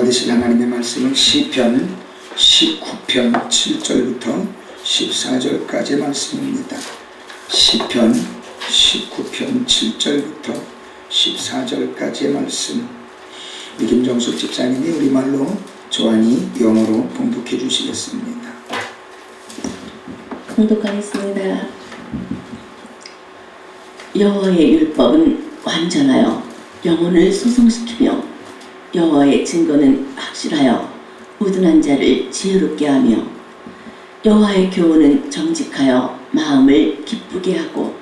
받으실 하나님의 말씀은 시편 19편 7절부터 14절까지의 말씀입니다. 시편 19편 7절부터 14절까지의 말씀, 김정숙 집사님이 우리말로, 조한이 영어로 봉독해 주시겠습니다. 봉독하겠습니다. 여호와의 율법은 완전하여 영혼을 소성시키며 여호와의 증거는 확실하여 우둔한 자를 지혜롭게 하며 여호와의 교훈은 정직하여 마음을 기쁘게 하고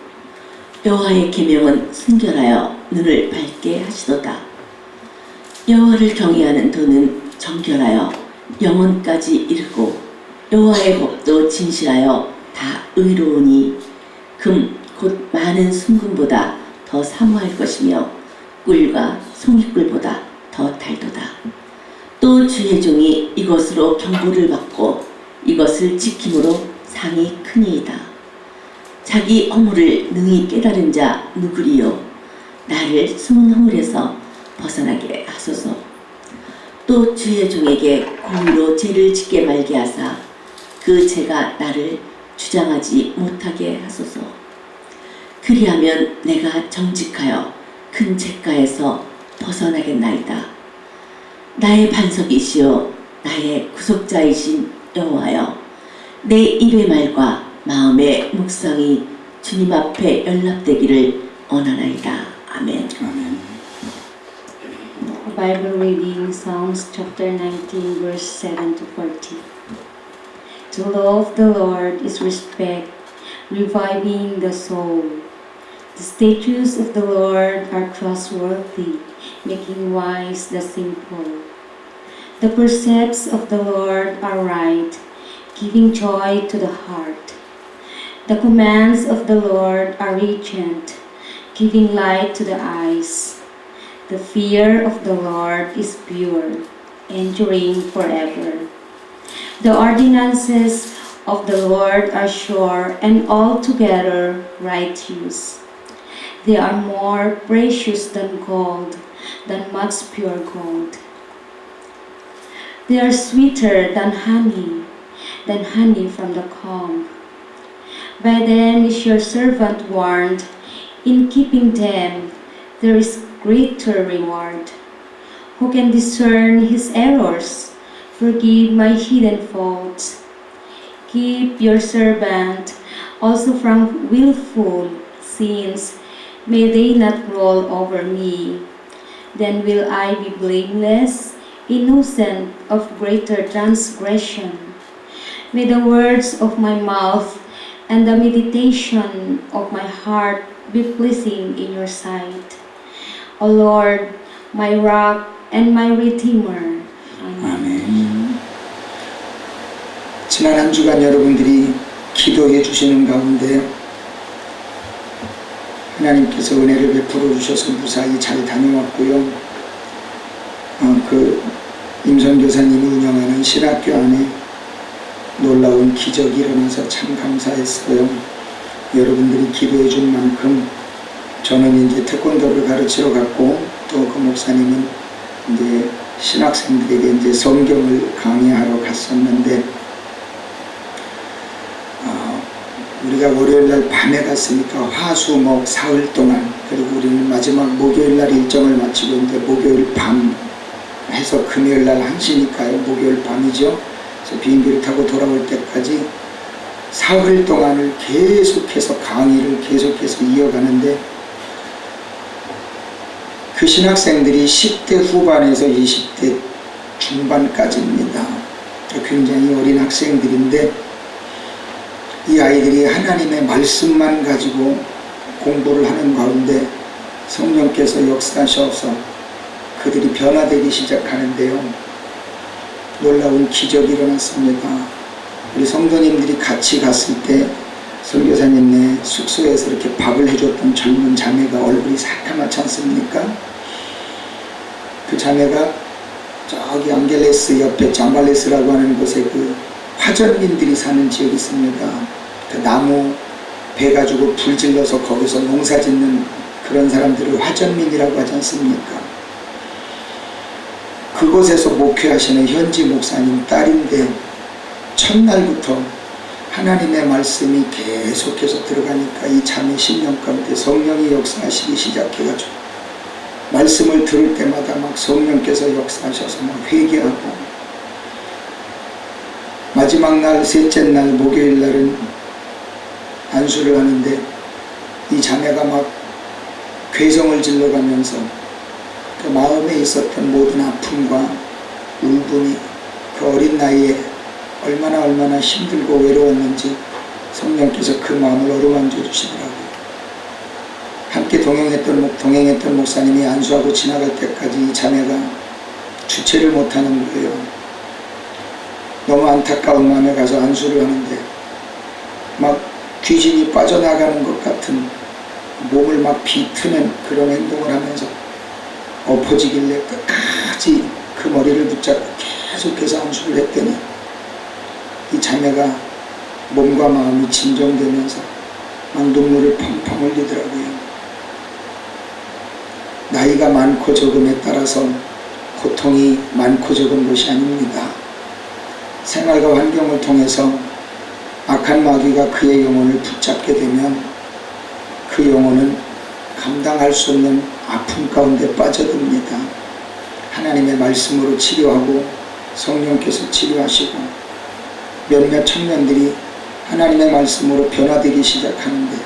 여호와의 계명은 순결하여 눈을 밝게 하시도다. 여호와를 경외하는 도는 정결하여 영혼까지 이르고 여호와의 법도 진실하여 다 의로우니 금 곧 많은 순금보다 더 사모할 것이며 꿀과 송이꿀보다 더 달도다. 또 주의 종이 이것으로 경고를 받고 이것을 지킴으로 상이 크니이다. 자기 허물을 능히 깨달은 자 누구리요? 나를 숨은 허물에서 벗어나게 하소서. 또 주의 종에게 공의로 죄를 짓게 말게 하사 그 죄가 나를 주장하지 못하게 하소서. 그리하면 내가 정직하여 큰 죄가에서 벗어나겠나이다. 나의 반석이시여 나의 구속자이신 여호와여, 내 입의 말과 마음의 묵상이 주님 앞에 연락되기를 원하나이다. 아멘. 아멘. Bible reading, Psalms chapter 19, verse 7 to 40. To love the Lord is respect, reviving the soul. The statutes of the Lord are trustworthy, making wise the simple. The precepts of the Lord are right, giving joy to the heart. The commands of the Lord are radiant, giving light to the eyes. The fear of the Lord is pure, enduring forever. The ordinances of the Lord are sure and altogether righteous. They are more precious than gold, than much pure gold. They are sweeter than honey from the comb. By them is your servant warned. In keeping them, there is greater reward. Who can discern his errors? Forgive my hidden faults. Keep your servant also from willful sins. May they not roll over me. Then will I be blameless, innocent of greater transgression. May the words of my mouth and the meditation of my heart be pleasing in your sight. O Lord, my rock and my redeemer. 아멘. 지난 한 주간 여러분들이 기도해 주시는 가운데 하나님께서 은혜를 베풀어 주셔서 무사히 잘 다녀왔고요. 임선 교사님이 운영하는 신학교 안에 놀라운 기적이 일어나서 참 감사했어요. 여러분들이 기도해 준 만큼 저는 이제 태권도를 가르치러 갔고, 또 그 목사님은 이제 신학생들에게 이제 성경을 강의하러 갔었는데, 우리가 월요일날 밤에 갔으니까 화수목 사흘 동안, 그리고 우리는 마지막 목요일날 일정을 마치고 이제 목요일 밤 해서 금요일날 1시니까요. 목요일 밤이죠. 그래서 비행기를 타고 돌아올 때까지 사흘 동안을 계속해서 강의를 계속해서 이어가는데, 그 신학생들이 10대 후반에서 20대 중반까지입니다. 굉장히 어린 학생들인데, 이 아이들이 하나님의 말씀만 가지고 공부를 하는 가운데 성령께서 역사하셔서 그들이 변화되기 시작하는데요. 놀라운 기적이 일어났습니다. 우리 성도님들이 같이 갔을 때 선교사님네 숙소에서 이렇게 밥을 해줬던 젊은 자매가 얼굴이 새카맣지 않습니까? 그 자매가 저기 안겔레스 옆에 잠발레스라고 하는 곳에 그 화전민들이 사는 지역이 있습니다. 그 나무 배 가지고 불 질러서 거기서 농사 짓는 그런 사람들을 화전민이라고 하지 않습니까? 그곳에서 목회하시는 현지 목사님 딸인데 첫날부터 하나님의 말씀이 계속해서 들어가니까 이 자매 10년 가운데 성령이 역사하시기 시작해가지고 말씀을 들을 때마다 막 성령께서 역사하셔서 막 회개하고, 마지막 날 셋째 날 목요일 날은 안수를 하는데 이 자매가 막 괴성을 질러가면서 그 마음에 있었던 모든 아픔과 울분이 그 어린 나이에 얼마나 힘들고 외로웠는지 성령께서 그 마음을 어루만져 주시더라고요. 함께 동행했던 목사님이 안수하고 지나갈 때까지 이 자매가 주체를 못하는 거예요. 너무 안타까운 마음에 가서 안수를 하는데 막 귀신이 빠져나가는 것 같은 몸을 막 비트는 그런 행동을 하면서 엎어지길래 끝까지 그 머리를 붙잡고 계속해서 안수를 했더니 이 자매가 몸과 마음이 진정되면서 막 눈물을 펑펑 흘리더라고요. 나이가 많고 적음에 따라서 고통이 많고 적은 것이 아닙니다. 생활과 환경을 통해서 악한 마귀가 그의 영혼을 붙잡게 되면 그 영혼은 감당할 수 없는 아픔 가운데 빠져듭니다. 하나님의 말씀으로 치료하고 성령께서 치료하시고 몇몇 청년들이 하나님의 말씀으로 변화되기 시작하는데,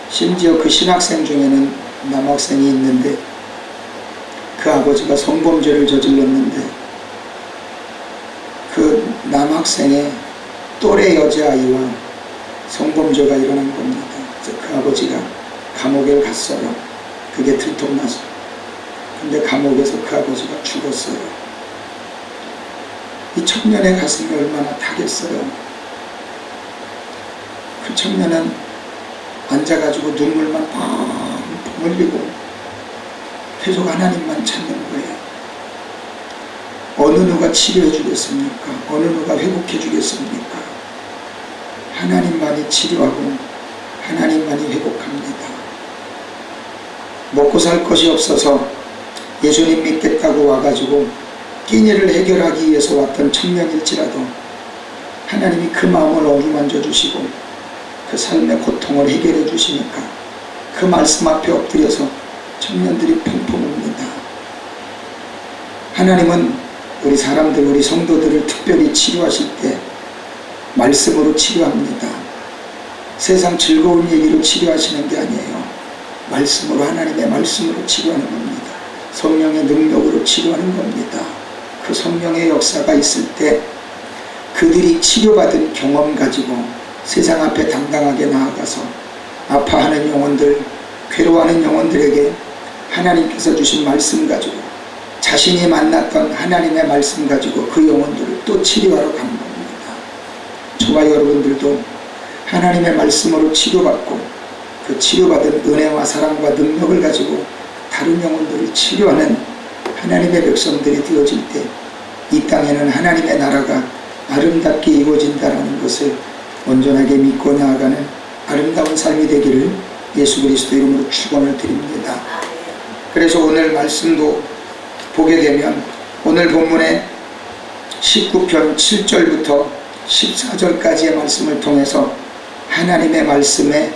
심지어 그 신학생 중에는 남학생이 있는데 그 아버지가 성범죄를 저질렀는데 그 남학생의 또래 여자아이와 성범죄가 일어난 겁니다. 그래서 그 아버지가 감옥에 갔어요. 그게 들통나서. 근데 감옥에서 그 아버지가 죽었어요. 이 청년의 가슴이 얼마나 타겠어요. 그 청년은 앉아가지고 눈물만 펑펑 흘리고 계속 하나님만 찾는 거예요. 어느 누가 치료해 주겠습니까? 어느 누가 회복해 주겠습니까? 하나님만이 치료하고 하나님만이 회복합니다. 먹고 살 것이 없어서 예수님 믿겠다고 와가지고 끼니를 해결하기 위해서 왔던 청년일지라도 하나님이 그 마음을 어루만져 주시고 그 삶의 고통을 해결해 주시니까 그 말씀 앞에 엎드려서 청년들이 펑펑 웁니다. 하나님은 우리 사람들, 우리 성도들을 특별히 치료하실 때 말씀으로 치료합니다. 세상 즐거운 얘기로 치료하시는 게 아니에요. 말씀으로, 하나님의 말씀으로 치료하는 겁니다. 성령의 능력으로 치료하는 겁니다. 그 성령의 역사가 있을 때 그들이 치료받은 경험 가지고 세상 앞에 당당하게 나아가서 아파하는 영혼들, 괴로워하는 영혼들에게 하나님께서 주신 말씀 가지고, 자신이 만났던 하나님의 말씀 가지고 그 영혼들을 또 치료하러 가는 겁니다. 저와 여러분들도 하나님의 말씀으로 치료받고 그 치료받은 은혜와 사랑과 능력을 가지고 다른 영혼들을 치료하는 하나님의 백성들이 되어질 때 이 땅에는 하나님의 나라가 아름답게 이루어진다는 것을 온전하게 믿고 나아가는 아름다운 삶이 되기를 예수 그리스도 이름으로 축원을 드립니다. 그래서 오늘 말씀도 보게 되면 오늘 본문의 19편 7절부터 14절까지의 말씀을 통해서 하나님의 말씀의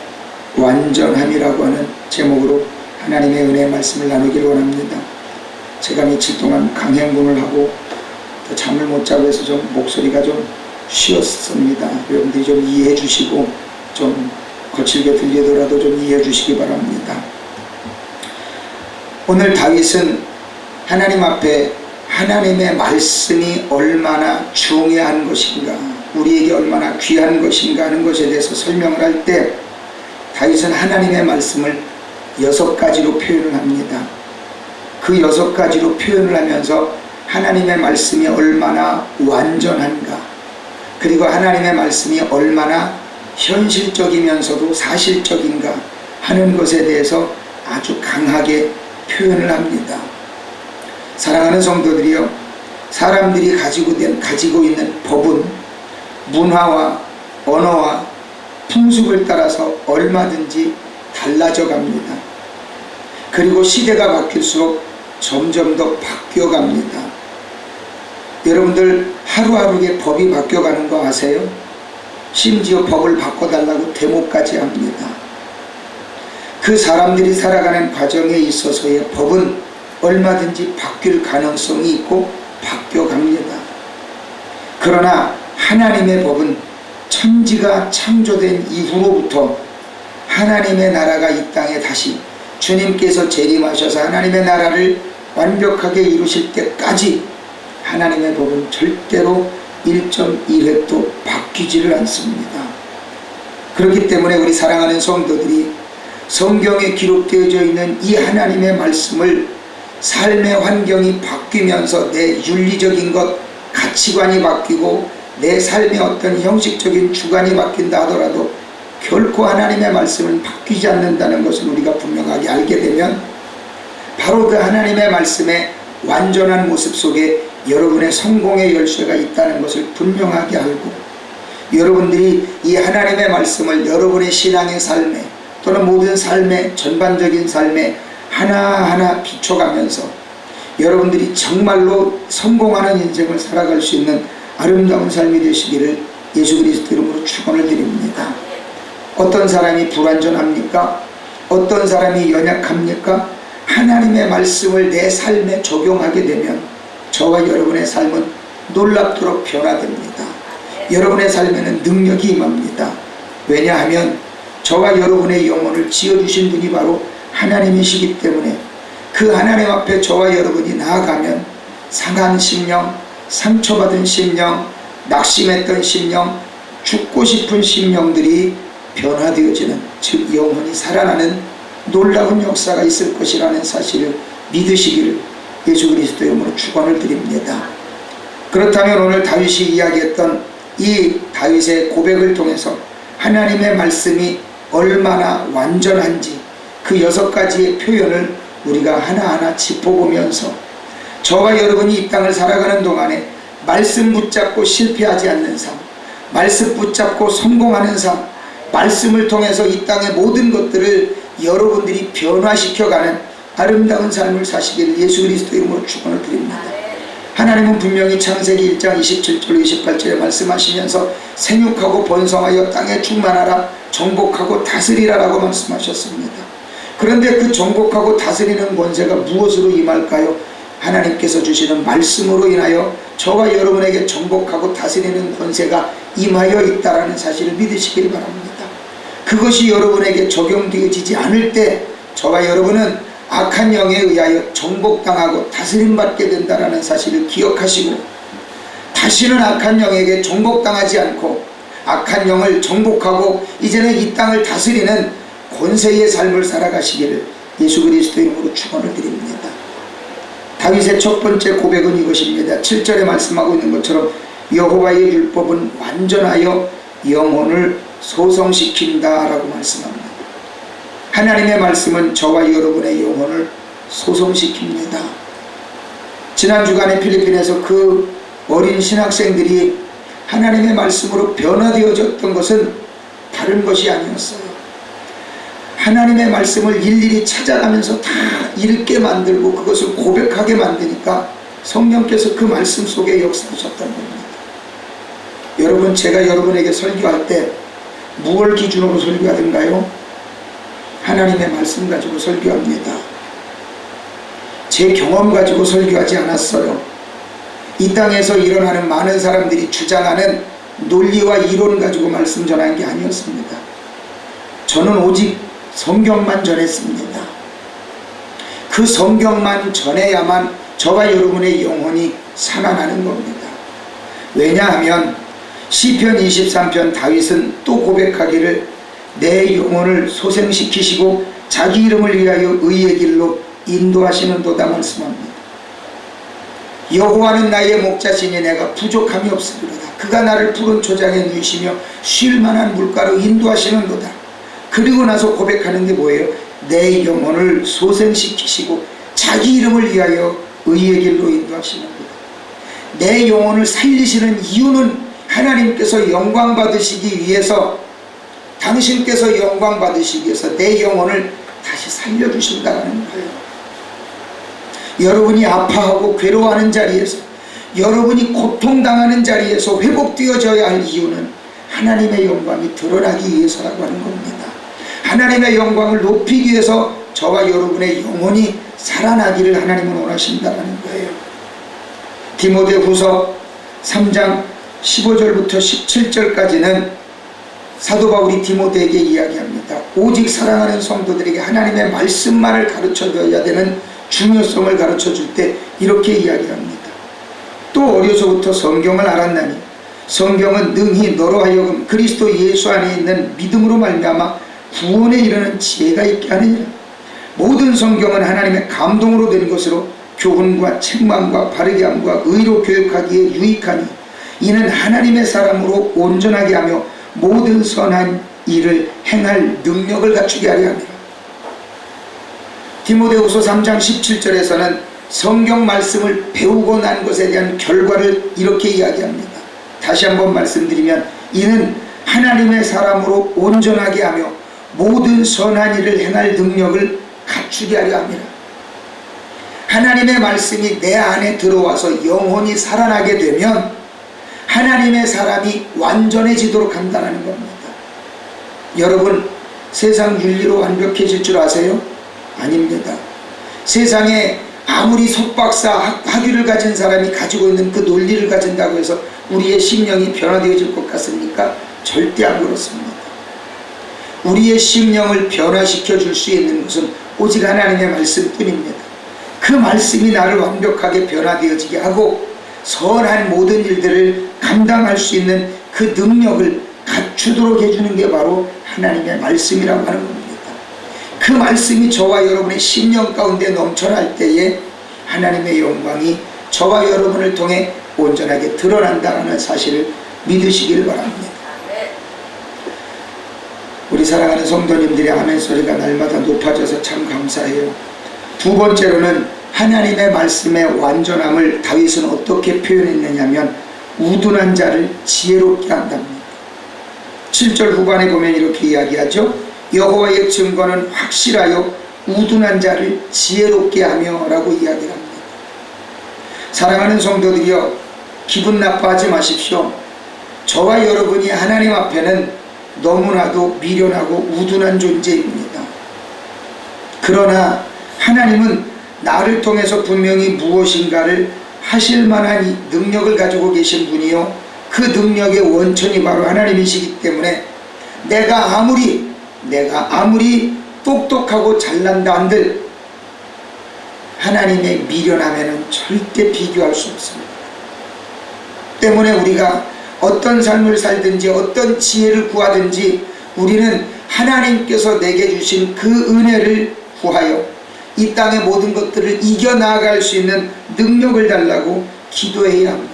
완전함이라고 하는 제목으로 하나님의 은혜의 말씀을 나누기를 원합니다. 제가 며칠 동안 강행군을 하고 또 잠을 못 자고 해서 좀 목소리가 좀 쉬었습니다. 여러분들이 좀 이해해 주시고 좀 거칠게 들리더라도 좀 이해해 주시기 바랍니다. 오늘 다윗은 하나님 앞에 하나님의 말씀이 얼마나 중요한 것인가, 우리에게 얼마나 귀한 것인가 하는 것에 대해서 설명을 할 때 다윗은 하나님의 말씀을 6가지로 표현을 합니다. 그 6가지로 표현을 하면서 하나님의 말씀이 얼마나 완전한가, 그리고 하나님의 말씀이 얼마나 현실적이면서도 사실적인가 하는 것에 대해서 아주 강하게 표현을 합니다. 사랑하는 성도들이요, 사람들이 가지고 있는 법은 문화와 언어와 풍습을 따라서 얼마든지 달라져 갑니다. 그리고 시대가 바뀔수록 점점 더 바뀌어 갑니다. 여러분들 하루하루에 법이 바뀌어가는 거 아세요? 심지어 법을 바꿔달라고 데모까지 합니다. 그 사람들이 살아가는 과정에 있어서의 법은 얼마든지 바뀔 가능성이 있고 바뀌어갑니다. 그러나 하나님의 법은 천지가 창조된 이후로부터 하나님의 나라가 이 땅에 다시 주님께서 재림하셔서 하나님의 나라를 완벽하게 이루실 때까지 하나님의 법은 절대로 1.1획도 바뀌지를 않습니다. 그렇기 때문에 우리 사랑하는 성도들이 성경에 기록되어져 있는 이 하나님의 말씀을 삶의 환경이 바뀌면서 내 윤리적인 것, 가치관이 바뀌고 내 삶의 어떤 형식적인 주관이 바뀐다 하더라도 결코 하나님의 말씀은 바뀌지 않는다는 것을 우리가 분명하게 알게 되면 바로 그 하나님의 말씀의 완전한 모습 속에 여러분의 성공의 열쇠가 있다는 것을 분명하게 알고 여러분들이 이 하나님의 말씀을 여러분의 신앙의 삶에 또는 모든 삶의 전반적인 삶에 하나하나 비춰가면서 여러분들이 정말로 성공하는 인생을 살아갈 수 있는 아름다운 삶이 되시기를 예수 그리스도 이름으로 축원을 드립니다. 어떤 사람이 불완전합니까? 어떤 사람이 연약합니까? 하나님의 말씀을 내 삶에 적용하게 되면 저와 여러분의 삶은 놀랍도록 변화됩니다. 여러분의 삶에는 능력이 임합니다. 왜냐하면 저와 여러분의 영혼을 지어주신 분이 바로 하나님이시기 때문에 그 하나님 앞에 저와 여러분이 나아가면 상한 심령, 상처받은 심령, 낙심했던 심령, 죽고 싶은 심령들이 변화되어지는, 즉 영혼이 살아나는 놀라운 역사가 있을 것이라는 사실을 믿으시기를 예수 그리스도 이름으로 축원을 드립니다. 그렇다면 오늘 다윗이 이야기했던 이 다윗의 고백을 통해서 하나님의 말씀이 얼마나 완전한지 그 6가지의 표현을 우리가 하나하나 짚어보면서 저와 여러분이 이 땅을 살아가는 동안에 말씀 붙잡고 실패하지 않는 삶, 말씀 붙잡고 성공하는 삶, 말씀을 통해서 이 땅의 모든 것들을 여러분들이 변화시켜가는 아름다운 삶을 사시기를 예수 그리스도 이름으로 축원을 드립니다. 하나님은 분명히 창세기 1장 27절 28절에 말씀하시면서 생육하고 번성하여 땅에 충만하라, 정복하고 다스리라 라고 말씀하셨습니다. 그런데 그 정복하고 다스리는 권세가 무엇으로 임할까요? 하나님께서 주시는 말씀으로 인하여 저와 여러분에게 정복하고 다스리는 권세가 임하여 있다는 사실을 믿으시길 바랍니다. 그것이 여러분에게 적용되어지지 않을 때 저와 여러분은 악한 영에 의하여 정복당하고 다스림받게 된다는 사실을 기억하시고 다시는 악한 영에게 정복당하지 않고 악한 영을 정복하고 이제는 이 땅을 다스리는 권세의 삶을 살아가시기를 예수 그리스도 이름으로 축원을 드립니다. 다윗의 첫 번째 고백은 이것입니다. 7절에 말씀하고 있는 것처럼 여호와의 율법은 완전하여 영혼을 소성시킨다 라고 말씀합니다. 하나님의 말씀은 저와 여러분의 영혼을 소성시킵니다. 지난 주간에 필리핀에서 그 어린 신학생들이 하나님의 말씀으로 변화되어졌던 것은 다른 것이 아니었어요. 하나님의 말씀을 일일이 찾아가면서 다 읽게 만들고 그것을 고백하게 만드니까 성령께서 그 말씀 속에 역사하셨던 겁니다. 여러분, 제가 여러분에게 설교할 때 무엇을 기준으로 설교하던가요? 하나님의 말씀 가지고 설교합니다. 제 경험 가지고 설교하지 않았어요. 이 땅에서 일어나는 많은 사람들이 주장하는 논리와 이론 가지고 말씀 전한 게 아니었습니다. 저는 오직 성경만 전했습니다. 그 성경만 전해야만 저와 여러분의 영혼이 살아나는 겁니다. 왜냐하면 시편 23편 다윗은 또 고백하기를 내 영혼을 소생시키시고 자기 이름을 위하여 의의 길로 인도하시는도다 말씀합니다. 여호와는 나의 목자시니 내가 부족함이 없으리로다. 그가 나를 푸른 초장에 누이시며 쉴 만한 물가로 인도하시는도다. 그리고 나서 고백하는 게 뭐예요? 내 영혼을 소생시키시고 자기 이름을 위하여 의의 길로 인도하시는도다. 내 영혼을 살리시는 이유는 하나님께서 영광 받으시기 위해서, 당신께서 영광 받으시기 위해서 내 영혼을 다시 살려주신다는 거예요. 여러분이 아파하고 괴로워하는 자리에서 여러분이 고통당하는 자리에서 회복되어져야 할 이유는 하나님의 영광이 드러나기 위해서라고 하는 겁니다. 하나님의 영광을 높이기 위해서 저와 여러분의 영혼이 살아나기를 하나님은 원하신다는 거예요. 디모데후서 3장 15절부터 17절까지는 사도 바울이 디모데에게 이야기합니다. 오직 사랑하는 성도들에게 하나님의 말씀만을 가르쳐줘야 되는 중요성을 가르쳐줄 때 이렇게 이야기합니다. 또 어려서부터 성경을 알았나니 성경은 능히 너로 하여금 그리스도 예수 안에 있는 믿음으로 말미암아 구원에 이르는 지혜가 있게 하느니라. 모든 성경은 하나님의 감동으로 된 것으로 교훈과 책망과 바르게 함과 의로 교육하기에 유익하니 이는 하나님의 사람으로 온전하게 하며 모든 선한 일을 행할 능력을 갖추게 하려 합니다. 디모데후서 3장 17절에서는 성경 말씀을 배우고 난 것에 대한 결과를 이렇게 이야기합니다. 다시 한번 말씀드리면 이는 하나님의 사람으로 온전하게 하며 모든 선한 일을 행할 능력을 갖추게 하려 합니다. 하나님의 말씀이 내 안에 들어와서 영혼이 살아나게 되면 하나님의 사람이 완전해지도록 한다는 겁니다. 여러분, 세상 윤리로 완벽해질 줄 아세요? 아닙니다. 세상에 아무리 석박사 학위를 가진 사람이 가지고 있는 그 논리를 가진다고 해서 우리의 심령이 변화되어질 것 같습니까? 절대 안 그렇습니다. 우리의 심령을 변화시켜 줄 수 있는 것은 오직 하나님의 말씀뿐입니다. 그 말씀이 나를 완벽하게 변화되어지게 하고 선한 모든 일들을 감당할 수 있는 그 능력을 갖추도록 해주는 게 바로 하나님의 말씀이라고 하는 겁니다. 그 말씀이 저와 여러분의 심령 가운데 넘쳐날 때에 하나님의 영광이 저와 여러분을 통해 온전하게 드러난다는 사실을 믿으시길 바랍니다. 우리 사랑하는 성도님들의 아멘 소리가 날마다 높아져서 참 감사해요. 두 번째로는 하나님의 말씀의 완전함을 다윗은 어떻게 표현했느냐면 우둔한 자를 지혜롭게 한답니다. 7절 후반에 보면 이렇게 이야기하죠. 여호와의 증거는 확실하여 우둔한 자를 지혜롭게 하며 라고 이야기를 합니다. 사랑하는 성도들이여, 기분 나빠하지 마십시오. 저와 여러분이 하나님 앞에는 너무나도 미련하고 우둔한 존재입니다. 그러나 하나님은 나를 통해서 분명히 무엇인가를 하실 만한 능력을 가지고 계신 분이요, 그 능력의 원천이 바로 하나님이시기 때문에 내가 아무리 똑똑하고 잘난다 한들 하나님의 미련함에는 절대 비교할 수 없습니다. 때문에 우리가 어떤 삶을 살든지 어떤 지혜를 구하든지 우리는 하나님께서 내게 주신 그 은혜를 구하여 이 땅의 모든 것들을 이겨나갈 수 있는 능력을 달라고 기도해야 합니다.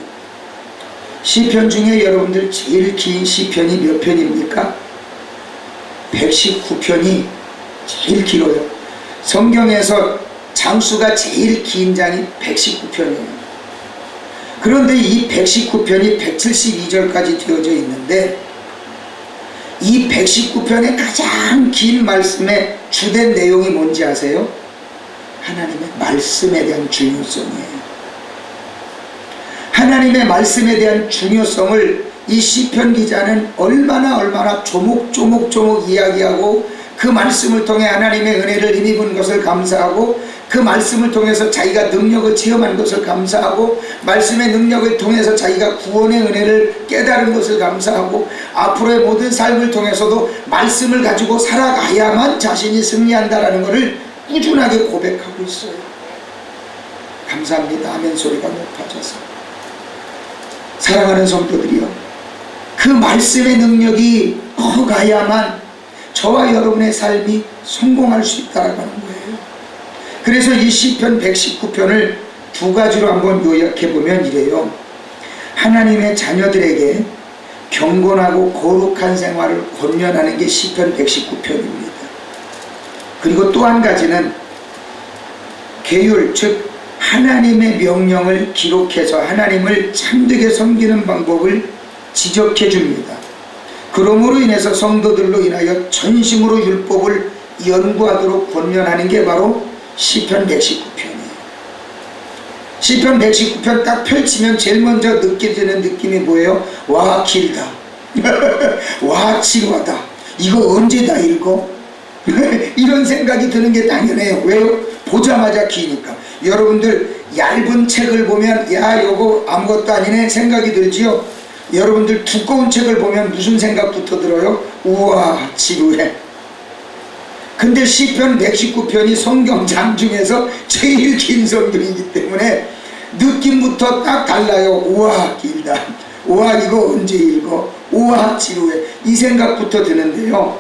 시편 중에 여러분들 제일 긴 시편이 몇 편입니까? 119편이 제일 길어요. 성경에서 장수가 제일 긴 장이 119편이에요. 그런데 이 119편이 172절까지 되어져 있는데 이 119편의 가장 긴 말씀의 주된 내용이 뭔지 아세요? 하나님의 말씀에 대한 중요성이에요. 하나님의 말씀에 대한 중요성을 이 시편 기자는 얼마나 조목조목 이야기하고 그 말씀을 통해 하나님의 은혜를 힘입은 것을 감사하고 그 말씀을 통해서 자기가 능력을 체험한 것을 감사하고 말씀의 능력을 통해서 자기가 구원의 은혜를 깨달은 것을 감사하고 앞으로의 모든 삶을 통해서도 말씀을 가지고 살아가야만 자신이 승리한다라는 것을 꾸준하게 고백하고 있어요. 감사합니다. 아멘 소리가 높아져서. 사랑하는 성도들이요, 그 말씀의 능력이 커가야만 저와 여러분의 삶이 성공할 수 있다라는 거예요. 그래서 이 시편 119편을 두 가지로 한번 요약해보면 이래요. 하나님의 자녀들에게 경건하고 거룩한 생활을 권면하는 게 시편 119편입니다. 그리고 또 한 가지는 계율, 즉 하나님의 명령을 기록해서 하나님을 참되게 섬기는 방법을 지적해 줍니다. 그러므로 인해서 성도들로 인하여 전심으로 율법을 연구하도록 권면하는 게 바로 시편 119편이에요. 시편 119편 딱 펼치면 제일 먼저 느껴지는 느낌이 뭐예요? 와 길다. 와 지루하다. 이거 언제 다 읽어? 이런 생각이 드는 게 당연해요. 왜요? 보자마자 기니까. 여러분들 얇은 책을 보면 야 요거 아무것도 아니네 생각이 들지요. 여러분들 두꺼운 책을 보면 무슨 생각부터 들어요? 우와 지루해. 근데 시편 119편이 성경장 중에서 제일 긴 성경이기 때문에 느낌부터 딱 달라요. 우와 길다. 우와 이거 언제 읽어? 우와 지루해. 이 생각부터 드는데요.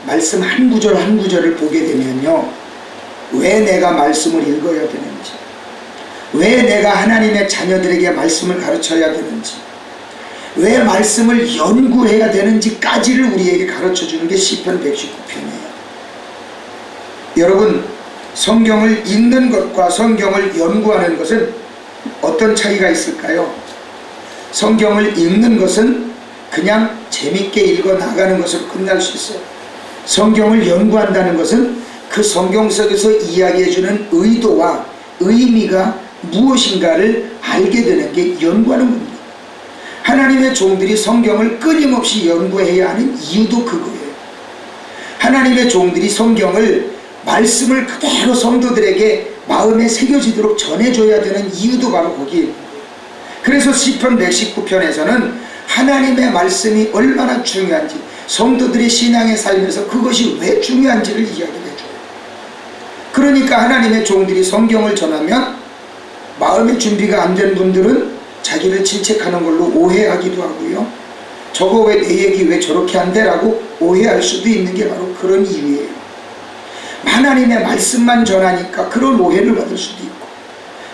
말씀 한 구절 한 구절을 보게 되면요, 왜 내가 말씀을 읽어야 되는지, 왜 내가 하나님의 자녀들에게 말씀을 가르쳐야 되는지, 왜 말씀을 연구해야 되는지까지를 우리에게 가르쳐주는 게 시편 119편이에요. 여러분, 성경을 읽는 것과 성경을 연구하는 것은 어떤 차이가 있을까요? 성경을 읽는 것은 그냥 재밌게 읽어 나가는 것으로 끝날 수 있어요. 성경을 연구한다는 것은 그 성경 속에서 이야기해주는 의도와 의미가 무엇인가를 알게 되는 게 연구하는 겁니다. 하나님의 종들이 성경을 끊임없이 연구해야 하는 이유도 그거예요. 하나님의 종들이 성경을 말씀을 그대로 성도들에게 마음에 새겨지도록 전해줘야 되는 이유도 바로 거기에요. 그래서 시편 119편에서는 하나님의 말씀이 얼마나 중요한지, 성도들의 신앙의 삶에서 그것이 왜 중요한지를 이야기를 해줘요. 그러니까 하나님의 종들이 성경을 전하면 마음의 준비가 안 된 분들은 자기를 질책하는 걸로 오해하기도 하고요, 저거 왜 내 얘기 왜 저렇게 한대? 라고 오해할 수도 있는 게 바로 그런 이유예요. 하나님의 말씀만 전하니까 그런 오해를 받을 수도 있고,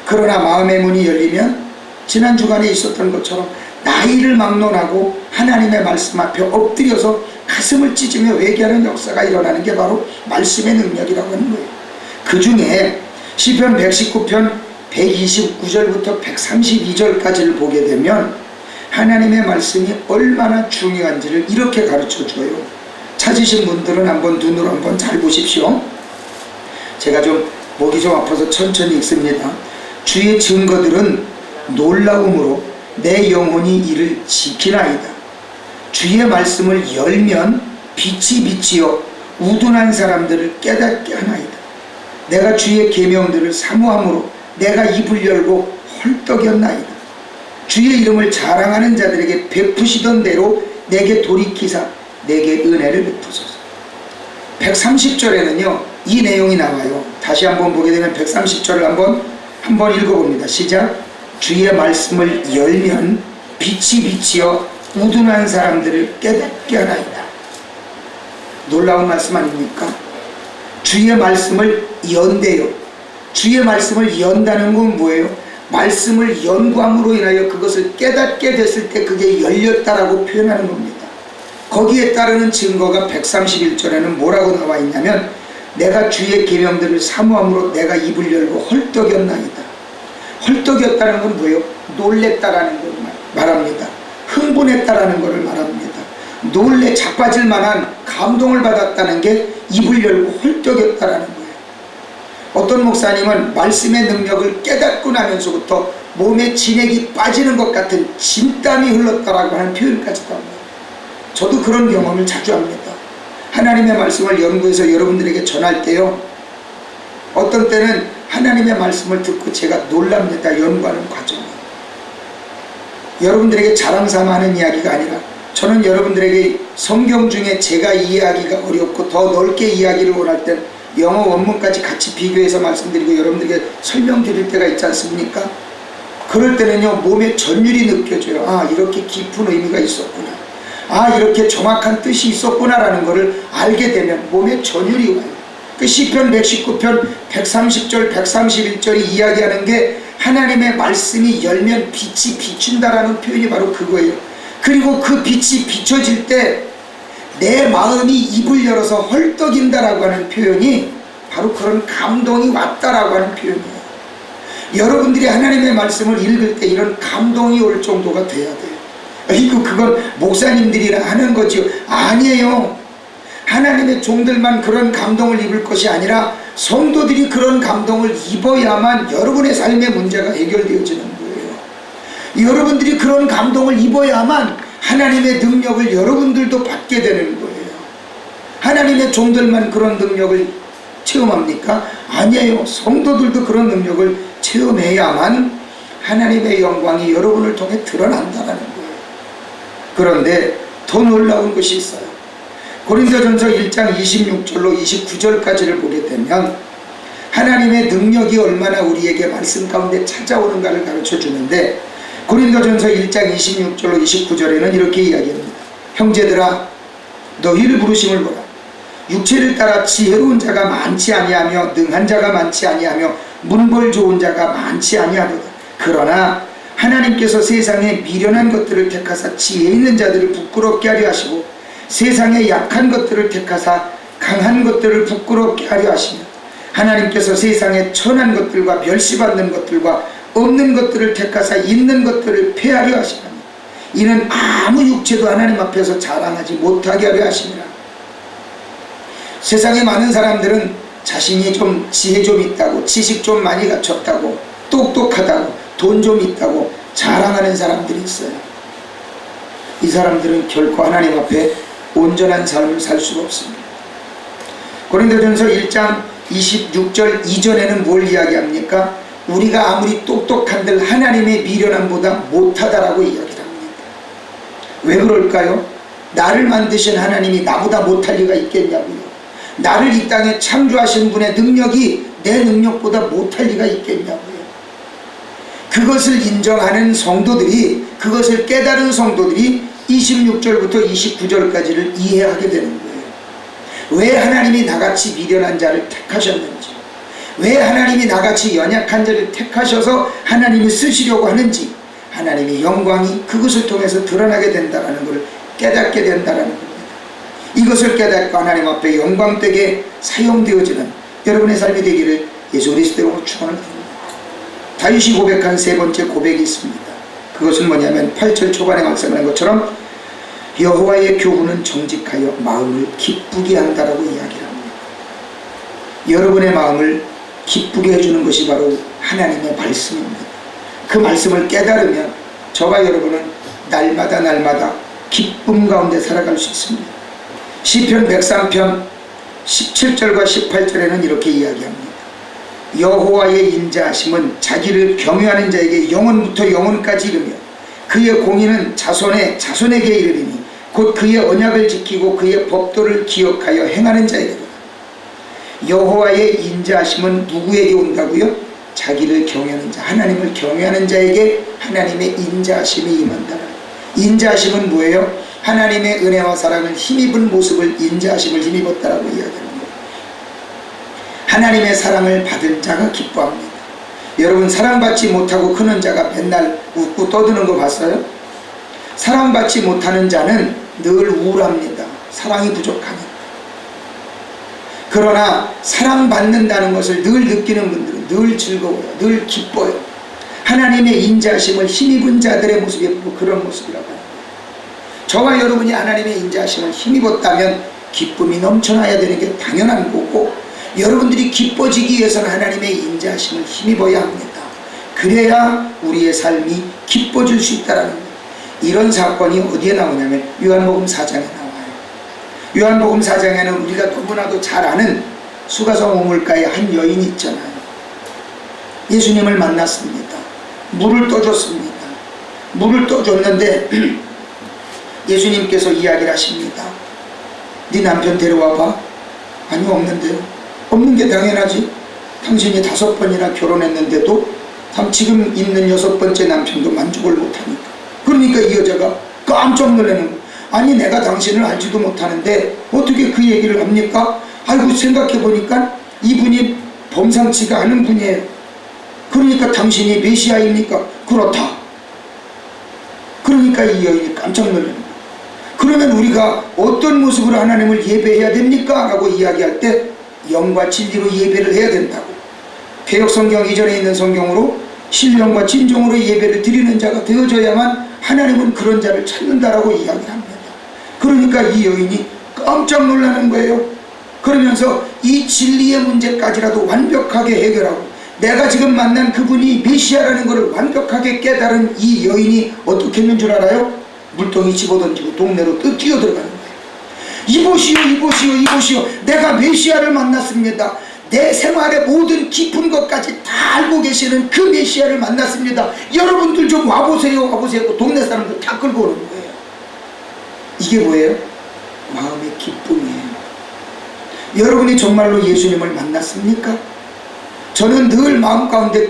그러나 마음의 문이 열리면 지난 주간에 있었던 것처럼 나이를 막론하고 하나님의 말씀 앞에 엎드려서 가슴을 찢으며 회개하는 역사가 일어나는 게 바로 말씀의 능력이라고 하는 거예요. 그 중에 시편 119편 129절부터 132절까지를 보게 되면 하나님의 말씀이 얼마나 중요한지를 이렇게 가르쳐줘요. 찾으신 분들은 한번 눈으로 한번 잘 보십시오. 제가 좀 목이 좀 아파서 천천히 읽습니다. 주의 증거들은 놀라움으로 내 영혼이 이를 지키나이다. 주의 말씀을 열면 빛이 비치어 우둔한 사람들을 깨닫게 하나이다. 내가 주의 계명들을 사모함으로 내가 입을 열고 헐떡였나이다. 주의 이름을 자랑하는 자들에게 베푸시던 대로 내게 돌이키사 내게 은혜를 베푸소서. 130절에는요 이 내용이 나와요. 다시 한번 보게 되면 130절을 한번 읽어봅니다. 시작. 주의 말씀을 열면 빛이 비치어 우둔한 사람들을 깨닫게 하나이다. 놀라운 말씀 아닙니까? 주의 말씀을 연대요. 주의 말씀을 연다는 건 뭐예요? 말씀을 연구함으로 인하여 그것을 깨닫게 됐을 때 그게 열렸다라고 표현하는 겁니다. 거기에 따르는 증거가 131절에는 뭐라고 나와 있냐면 내가 주의 계명들을 사모함으로 내가 입을 열고 헐떡였나이다. 헐떡였다는 건 뭐예요? 놀랬다라는 걸 말합니다. 흥분했다라는 것을 말합니다. 놀래 자빠질 만한 감동을 받았다는 게 입을 열고 헐떡였다라는 거예요. 어떤 목사님은 말씀의 능력을 깨닫고 나면서부터 몸에 진액이 빠지는 것 같은 진땀이 흘렀다라고 하는 표현까지도 합니다. 저도 그런 경험을 자주 합니다. 하나님의 말씀을 연구해서 여러분들에게 전할 때요, 어떤 때는 하나님의 말씀을 듣고 제가 놀랍니다. 연구하는 과정이 여러분들에게 자랑삼아 하는 이야기가 아니라 저는 여러분들에게 성경 중에 제가 이해하기가 어렵고 더 넓게 이야기를 원할 땐 영어 원문까지 같이 비교해서 말씀드리고 여러분들에게 설명드릴 때가 있지 않습니까? 그럴 때는요 몸에 전율이 느껴져요. 아 이렇게 깊은 의미가 있었구나, 아 이렇게 정확한 뜻이 있었구나 라는 것을 알게 되면 몸에 전율이 와요. 그 시편 119편 130절 131절이 이야기하는 게 하나님의 말씀이 열면 빛이 비춘다라는 표현이 바로 그거예요. 그리고 그 빛이 비춰질 때 내 마음이 입을 열어서 헐떡인다라고 하는 표현이 바로 그런 감동이 왔다라고 하는 표현이에요. 여러분들이 하나님의 말씀을 읽을 때 이런 감동이 올 정도가 돼야 돼요. 이거 그건 목사님들이라 하는 거죠. 아니에요. 하나님의 종들만 그런 감동을 입을 것이 아니라 성도들이 그런 감동을 입어야만 여러분의 삶의 문제가 해결되어지는 거예요. 여러분들이 그런 감동을 입어야만 하나님의 능력을 여러분들도 받게 되는 거예요. 하나님의 종들만 그런 능력을 체험합니까? 아니에요. 성도들도 그런 능력을 체험해야만 하나님의 영광이 여러분을 통해 드러난다는 거예요. 그런데 더 놀라운 것이 있어요. 고린도전서 1장 26절로 29절까지를 보게 되면 하나님의 능력이 얼마나 우리에게 말씀 가운데 찾아오는가를 가르쳐 주는데, 고린도전서 1장 26절로 29절에는 이렇게 이야기합니다. 형제들아, 너희를 부르심을 보라. 육체를 따라 지혜로운 자가 많지 아니하며 능한 자가 많지 아니하며 문벌 좋은 자가 많지 아니하도다. 그러나 하나님께서 세상에 미련한 것들을 택하사 지혜 있는 자들을 부끄럽게 하려 하시고 세상에 약한 것들을 택하사 강한 것들을 부끄럽게 하려 하시며 하나님께서 세상에 천한 것들과 멸시받는 것들과 없는 것들을 택하사 있는 것들을 폐하려 하시며 이는 아무 육체도 하나님 앞에서 자랑하지 못하게 하려 하심이라. 세상에 많은 사람들은 자신이 좀 지혜 좀 있다고, 지식 좀 많이 갖췄다고, 똑똑하다고, 돈 좀 있다고 자랑하는 사람들이 있어요. 이 사람들은 결코 하나님 앞에 온전한 삶을 살 수가 없습니다. 고린도전서 1장 26절 이전에는 뭘 이야기합니까? 우리가 아무리 똑똑한들 하나님의 미련함보다 못하다라고 이야기를 합니다. 왜 그럴까요? 나를 만드신 하나님이 나보다 못할 리가 있겠냐고요. 나를 이 땅에 창조하신 분의 능력이 내 능력보다 못할 리가 있겠냐고요. 그것을 인정하는 성도들이, 그것을 깨달은 성도들이 26절부터 29절까지를 이해하게 되는 거예요. 왜 하나님이 나같이 미련한 자를 택하셨는지, 왜 하나님이 나같이 연약한 자를 택하셔서 하나님이 쓰시려고 하는지, 하나님의 영광이 그것을 통해서 드러나게 된다는 것을 깨닫게 된다는 겁니다. 이것을 깨닫고 하나님 앞에 영광되게 사용되어지는 여러분의 삶이 되기를 예수 그리스도로 축원을 드립니다. 다윗이 고백한 세 번째 고백이 있습니다. 그것은 뭐냐면 8절 초반에 말씀하는 것처럼 여호와의 교훈은 정직하여 마음을 기쁘게 한다라고 이야기를 합니다. 여러분의 마음을 기쁘게 해주는 것이 바로 하나님의 말씀입니다. 그 말씀을 깨달으면 저와 여러분은 날마다 기쁨 가운데 살아갈 수 있습니다. 시편 103편 17절과 18절에는 이렇게 이야기합니다. 여호와의 인자하심은 자기를 경외하는 자에게 영원부터 영원까지 이르며 그의 공의는 자손에게 이르리니 곧 그의 언약을 지키고 그의 법도를 기억하여 행하는 자에게로다. 여호와의 인자하심은 누구에게 온다고요? 자기를 경외하는 자, 하나님을 경외하는 자에게 하나님의 인자하심이 임한다. 인자하심은 뭐예요? 하나님의 은혜와 사랑을 힘입은 모습을 인자하심을 힘입었다라고 이야기합니다. 하나님의 사랑을 받은 자가 기뻐합니다. 여러분, 사랑받지 못하고 크는 자가 맨날 웃고 떠드는 거 봤어요? 사랑받지 못하는 자는 늘 우울합니다. 사랑이 부족하니까. 그러나 사랑받는다는 것을 늘 느끼는 분들은 늘 즐거워요. 늘 기뻐요. 하나님의 인자하심을 힘입은 자들의 모습이 그런 모습이라고 합니다. 저와 여러분이 하나님의 인자하심을 힘입었다면 기쁨이 넘쳐나야 되는 게 당연한 거고, 여러분들이 기뻐지기 위해서는 하나님의 인자하심을 힘입어야 합니다. 그래야 우리의 삶이 기뻐질 수 있다는 거예요. 이런 사건이 어디에 나오냐면 요한복음 4장에 나와요. 요한복음 4장에는 우리가 너무나도 잘 아는 수가성 우물가에 한 여인이 있잖아요. 예수님을 만났습니다. 물을 떠줬습니다. 물을 떠줬는데 예수님께서 이야기를 하십니다. 네 남편 데려와봐. 아니, 없는데요. 없는 게 당연하지. 당신이 5번이나 결혼했는데도 지금 있는 6번째 남편도 만족을 못하니까. 그러니까 이 여자가 깜짝 놀라는 거예요. 아니, 내가 당신을 알지도 못하는데 어떻게 그 얘기를 합니까? 아이고, 생각해보니까 이분이 범상치가 않은 분이에요. 그러니까 당신이 메시아입니까? 그렇다. 그러니까 이 여인이 깜짝 놀라는 거예요. 그러면 우리가 어떤 모습으로 하나님을 예배해야 됩니까? 라고 이야기할 때 영과 진리로 예배를 해야 된다고. 개역성경 이전에 있는 성경으로 신령과 진정으로 예배를 드리는 자가 되어져야만 하나님은 그런 자를 찾는다라고 이야기합니다. 그러니까 이 여인이 깜짝 놀라는 거예요. 그러면서 이 진리의 문제까지라도 완벽하게 해결하고 내가 지금 만난 그분이 메시아라는 것을 완벽하게 깨달은 이 여인이 어떻게 했는 줄 알아요? 물동이 집어던지고 동네로 뛰어들어가는 거예요. 이보시오, 이보시오, 이보시오. 내가 메시아를 만났습니다. 내 생활의 모든 깊은 것까지 다 알고 계시는 그 메시아를 만났습니다. 여러분들 좀 와보세요, 와보세요. 동네 사람들 다 끌고 오는 거예요. 이게 뭐예요? 마음의 기쁨이에요. 여러분이 정말로 예수님을 만났습니까? 저는 늘 마음 가운데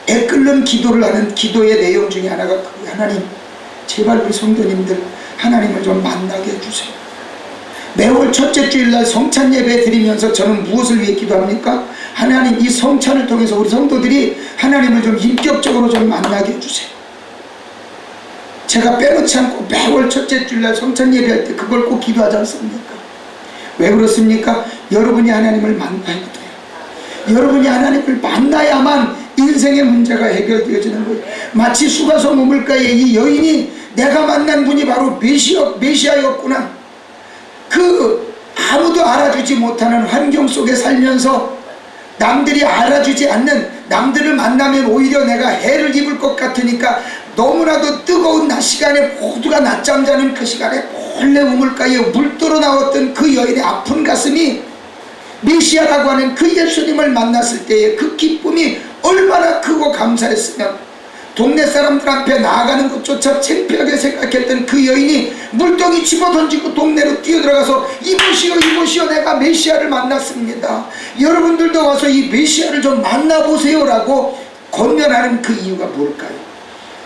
애끓는 기도를 하는 기도의 내용 중에 하나가 하나님, 제발 우리 성도님들 하나님을 좀 만나게 해주세요. 매월 첫째 주일날 성찬 예배 드리면서 저는 무엇을 위해 기도합니까? 하나님, 이 성찬을 통해서 우리 성도들이 하나님을 좀 인격적으로 좀 만나게 해주세요. 제가 빼놓지 않고 매월 첫째 주일날 성찬 예배할 때 그걸 꼭 기도하지 않습니까? 왜 그렇습니까? 여러분이 하나님을 만나야 돼요. 여러분이 하나님을 만나야만 인생의 문제가 해결되어지는 거예요. 마치 수가성 우물가의 이 여인이 내가 만난 분이 바로 메시아였구나. 그 아무도 알아주지 못하는 환경 속에 살면서 남들이 알아주지 않는, 남들을 만나면 오히려 내가 해를 입을 것 같으니까 너무나도 뜨거운 낮 시간에 모두가 낮잠 자는 그 시간에 몰래 우물가에 물들어 나왔던 그 여인의 아픈 가슴이 메시아라고 하는 그 예수님을 만났을 때의 그 기쁨이 얼마나 크고 감사했으면 동네 사람들 앞에 나아가는 것조차 창피하게 생각했던 그 여인이 물동이 집어던지고 동네로 뛰어들어가서 이보시오, 이보시오, 내가 메시아를 만났습니다. 여러분들도 와서 이 메시아를 좀 만나보세요 라고 권면하는 그 이유가 뭘까요?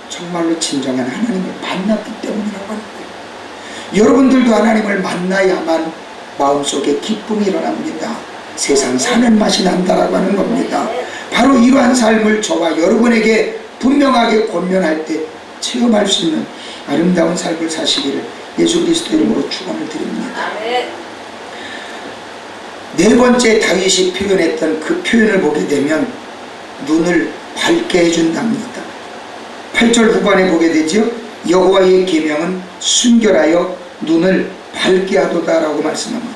정말로 진정한 하나님을 만났기 때문이라고 하는 거예요. 여러분들도 하나님을 만나야만 마음속에 기쁨이 일어납니다. 세상 사는 맛이 난다라고 하는 겁니다. 바로 이러한 삶을 저와 여러분에게 분명하게 권면할 때 체험할 수 있는 아름다운 삶을 사시기를 예수 그리스도 이름으로 축원을 드립니다. 네 번째 다윗이 표현했던 그 표현을 보게 되면 눈을 밝게 해준답니다. 8절 후반에 보게 되죠. 여호와의 계명은 순결하여 눈을 밝게 하도다라고 말씀합니다.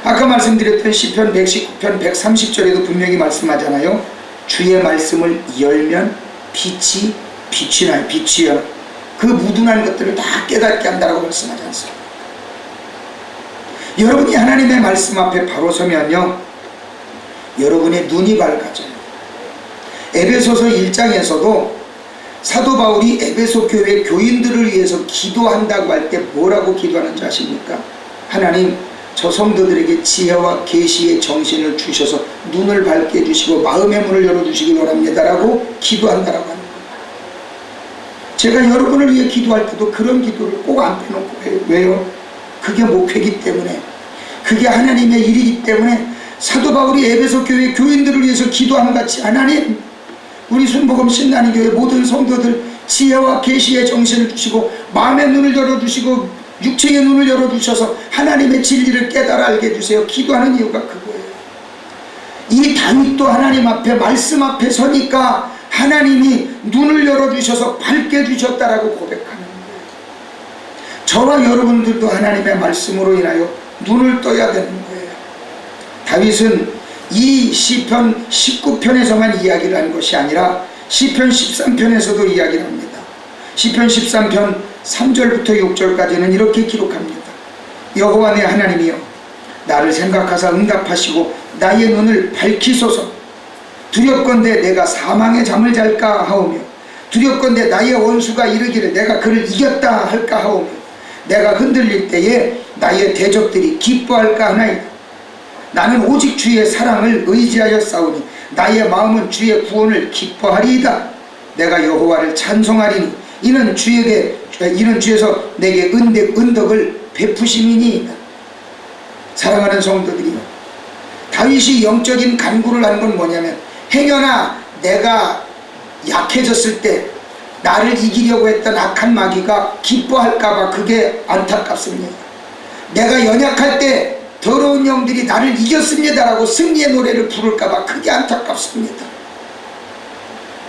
아까 말씀드렸던 시편 119편 130절에도 분명히 말씀하잖아요. 주의 말씀을 열면 빛이 나요. 빛이요. 그 무둔한 것들을 다 깨닫게 한다라고 말씀하지 않습니까? 여러분이 하나님의 말씀 앞에 바로 서면요, 여러분의 눈이 밝아져요. 에베소서 1장에서도 사도 바울이 에베소 교회 교인들을 위해서 기도한다고 할 때 뭐라고 기도하는지 아십니까? 하나님, 저 성도들에게 지혜와 계시의 정신을 주셔서 눈을 밝게 해주시고 마음의 문을 열어주시기 원합니다 라고 기도한다라고 하는 거예요. 제가 여러분을 위해 기도할 때도 그런 기도를 꼭 안 빼놓고 해요. 왜요? 그게 목회이기 때문에, 그게 하나님의 일이기 때문에 사도 바울이 에베소 교회 교인들을 위해서 기도함 같이 하나님, 우리 순복음 신나는 교회 모든 성도들 지혜와 계시의 정신을 주시고 마음의 눈을 열어주시고 육체의 눈을 열어주셔서 하나님의 진리를 깨달아 알게 해주세요. 기도하는 이유가 그거예요. 이 다윗도 하나님 앞에 말씀 앞에 서니까 하나님이 눈을 열어주셔서 밝게 해주셨다라고 고백하는 거예요. 저와 여러분들도 하나님의 말씀으로 인하여 눈을 떠야 되는 거예요. 다윗은 이 시편 19편에서만 이야기를 한 것이 아니라 시편 13편에서도 이야기를 합니다. 시편 13편 3절부터 6절까지는 이렇게 기록합니다. 여호와 내 하나님이여, 나를 생각하사 응답하시고 나의 눈을 밝히소서. 두렵건대 내가 사망의 잠을 잘까 하오며 두렵건대 나의 원수가 이르기를 내가 그를 이겼다 할까 하오며 내가 흔들릴 때에 나의 대적들이 기뻐할까 하나이다. 나는 오직 주의 사랑을 의지하여 싸우니 나의 마음은 주의 구원을 기뻐하리이다. 내가 여호와를 찬송하리니 이는 주에서 내게 은덕을 베푸심이니이다. 사랑하는 성도들이요, 다윗이 영적인 간구를 한 건 뭐냐면, 행여나 내가 약해졌을 때 나를 이기려고 했던 악한 마귀가 기뻐할까봐 그게 안타깝습니다. 내가 연약할 때 더러운 영들이 나를 이겼습니다라고 승리의 노래를 부를까봐 그게 안타깝습니다.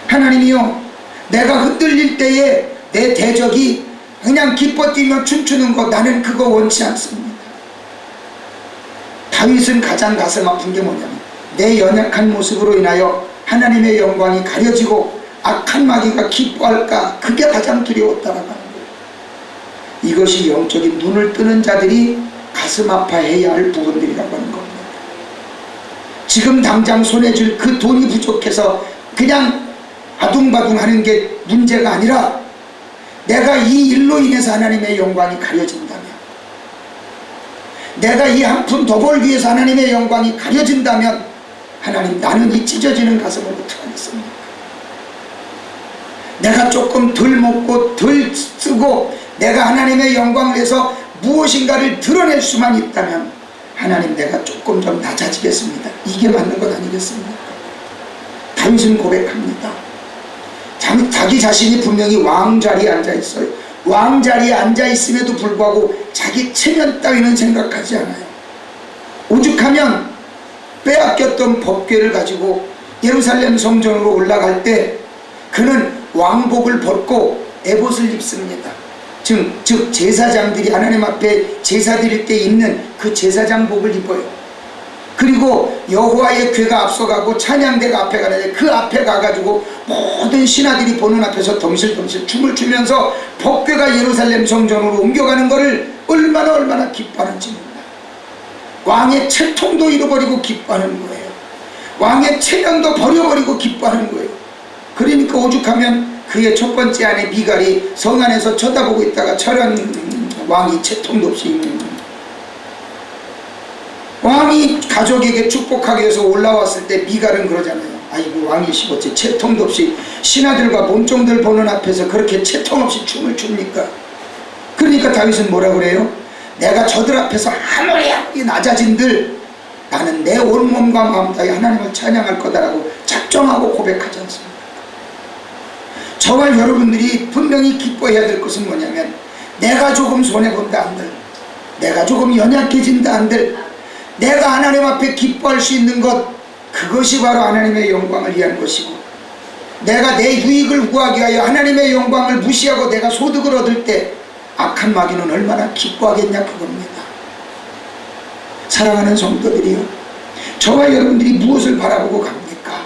하나님이요, 내가 흔들릴 때에 내 대적이 그냥 기뻐 뛰며 춤추는 거, 나는 그거 원치 않습니다. 다윗은 가장 가슴 아픈 게 뭐냐면 내 연약한 모습으로 인하여 하나님의 영광이 가려지고 악한 마귀가 기뻐할까, 그게 가장 두려웠다라고 하는 거예요. 이것이 영적인 눈을 뜨는 자들이 가슴 아파해야 할 부분들이라고 하는 겁니다. 지금 당장 손에 줄 그 돈이 부족해서 그냥 아둥바둥 하는 게 문제가 아니라, 내가 이 일로 인해서 하나님의 영광이 가려진다면, 내가 이 한 푼 더 벌기 위해서 하나님의 영광이 가려진다면, 하나님, 나는 이 찢어지는 가슴을 어떡하겠습니까? 내가 조금 덜 먹고 덜 쓰고 내가 하나님의 영광을 위해서 무엇인가를 드러낼 수만 있다면, 하나님, 내가 조금 좀 낮아지겠습니다. 이게 맞는 것 아니겠습니까? 다윗은 고백합니다. 자기 자신이 분명히 왕자리에 앉아있어요. 왕자리에 앉아있음에도 불구하고 자기 체면 따위는 생각하지 않아요. 오죽하면 빼앗겼던 법궤를 가지고 예루살렘 성전으로 올라갈 때 그는 왕복을 벗고 에봇을 입습니다. 즉 제사장들이 하나님 앞에 제사 드릴 때 입는 그 제사장복을 입어요. 그리고 여호와의 궤가 앞서가고 찬양대가 앞에 가는데, 그 앞에 가가지고 모든 신하들이 보는 앞에서 덩실덩실 춤을 추면서 법궤가 예루살렘 성전으로 옮겨가는 것을 얼마나 기뻐하는지 몰라요. 왕의 채통도 잃어버리고 기뻐하는 거예요. 왕의 체면도 버려버리고 기뻐하는 거예요. 그러니까 오죽하면 그의 첫 번째 아내 미갈이 성 안에서 쳐다보고 있다가 저런 왕이 채통도 없이 있는 거예요. 왕이 가족에게 축복하기 위해서 올라왔을 때 미갈은 그러잖아요. 아이고, 왕이시고 어째 채통도 없이 신하들과 몸종들 보는 앞에서 그렇게 채통 없이 춤을 춥니까? 그러니까 다윗은 뭐라 그래요? 내가 저들 앞에서 아무리 낮아진들 나는 내 온몸과 마음 다해 하나님을 찬양할 거다라고 작정하고 고백하지 않습니까? 저와 여러분들이 분명히 기뻐해야 될 것은 뭐냐면, 내가 조금 손해본다 한들, 내가 조금 연약해진다 한들, 내가 하나님 앞에 기뻐할 수 있는 것, 그것이 바로 하나님의 영광을 위한 것이고, 내가 내 유익을 구하기 위하여 하나님의 영광을 무시하고 내가 소득을 얻을 때 악한 마귀는 얼마나 기뻐하겠냐, 그겁니다. 사랑하는 성도들이요, 저와 여러분들이 무엇을 바라보고 갑니까?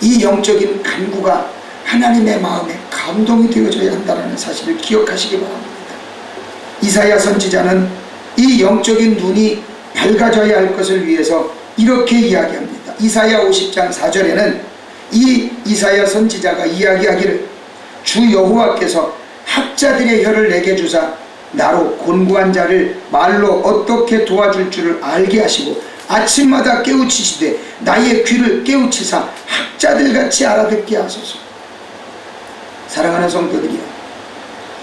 이 영적인 간구가 하나님의 마음에 감동이 되어져야 한다는 사실을 기억하시기 바랍니다. 이사야 선지자는 이 영적인 눈이 밝아져야 할 것을 위해서 이렇게 이야기합니다. 이사야 50장 4절에는 이 이사야 선지자가 이야기하기를, 주 여호와께서 학자들의 혀를 내게 주사 나로 곤고한 자를 말로 어떻게 도와줄 줄을 알게 하시고 아침마다 깨우치시되 나의 귀를 깨우치사 학자들같이 알아듣게 하소서. 사랑하는 성도들이요,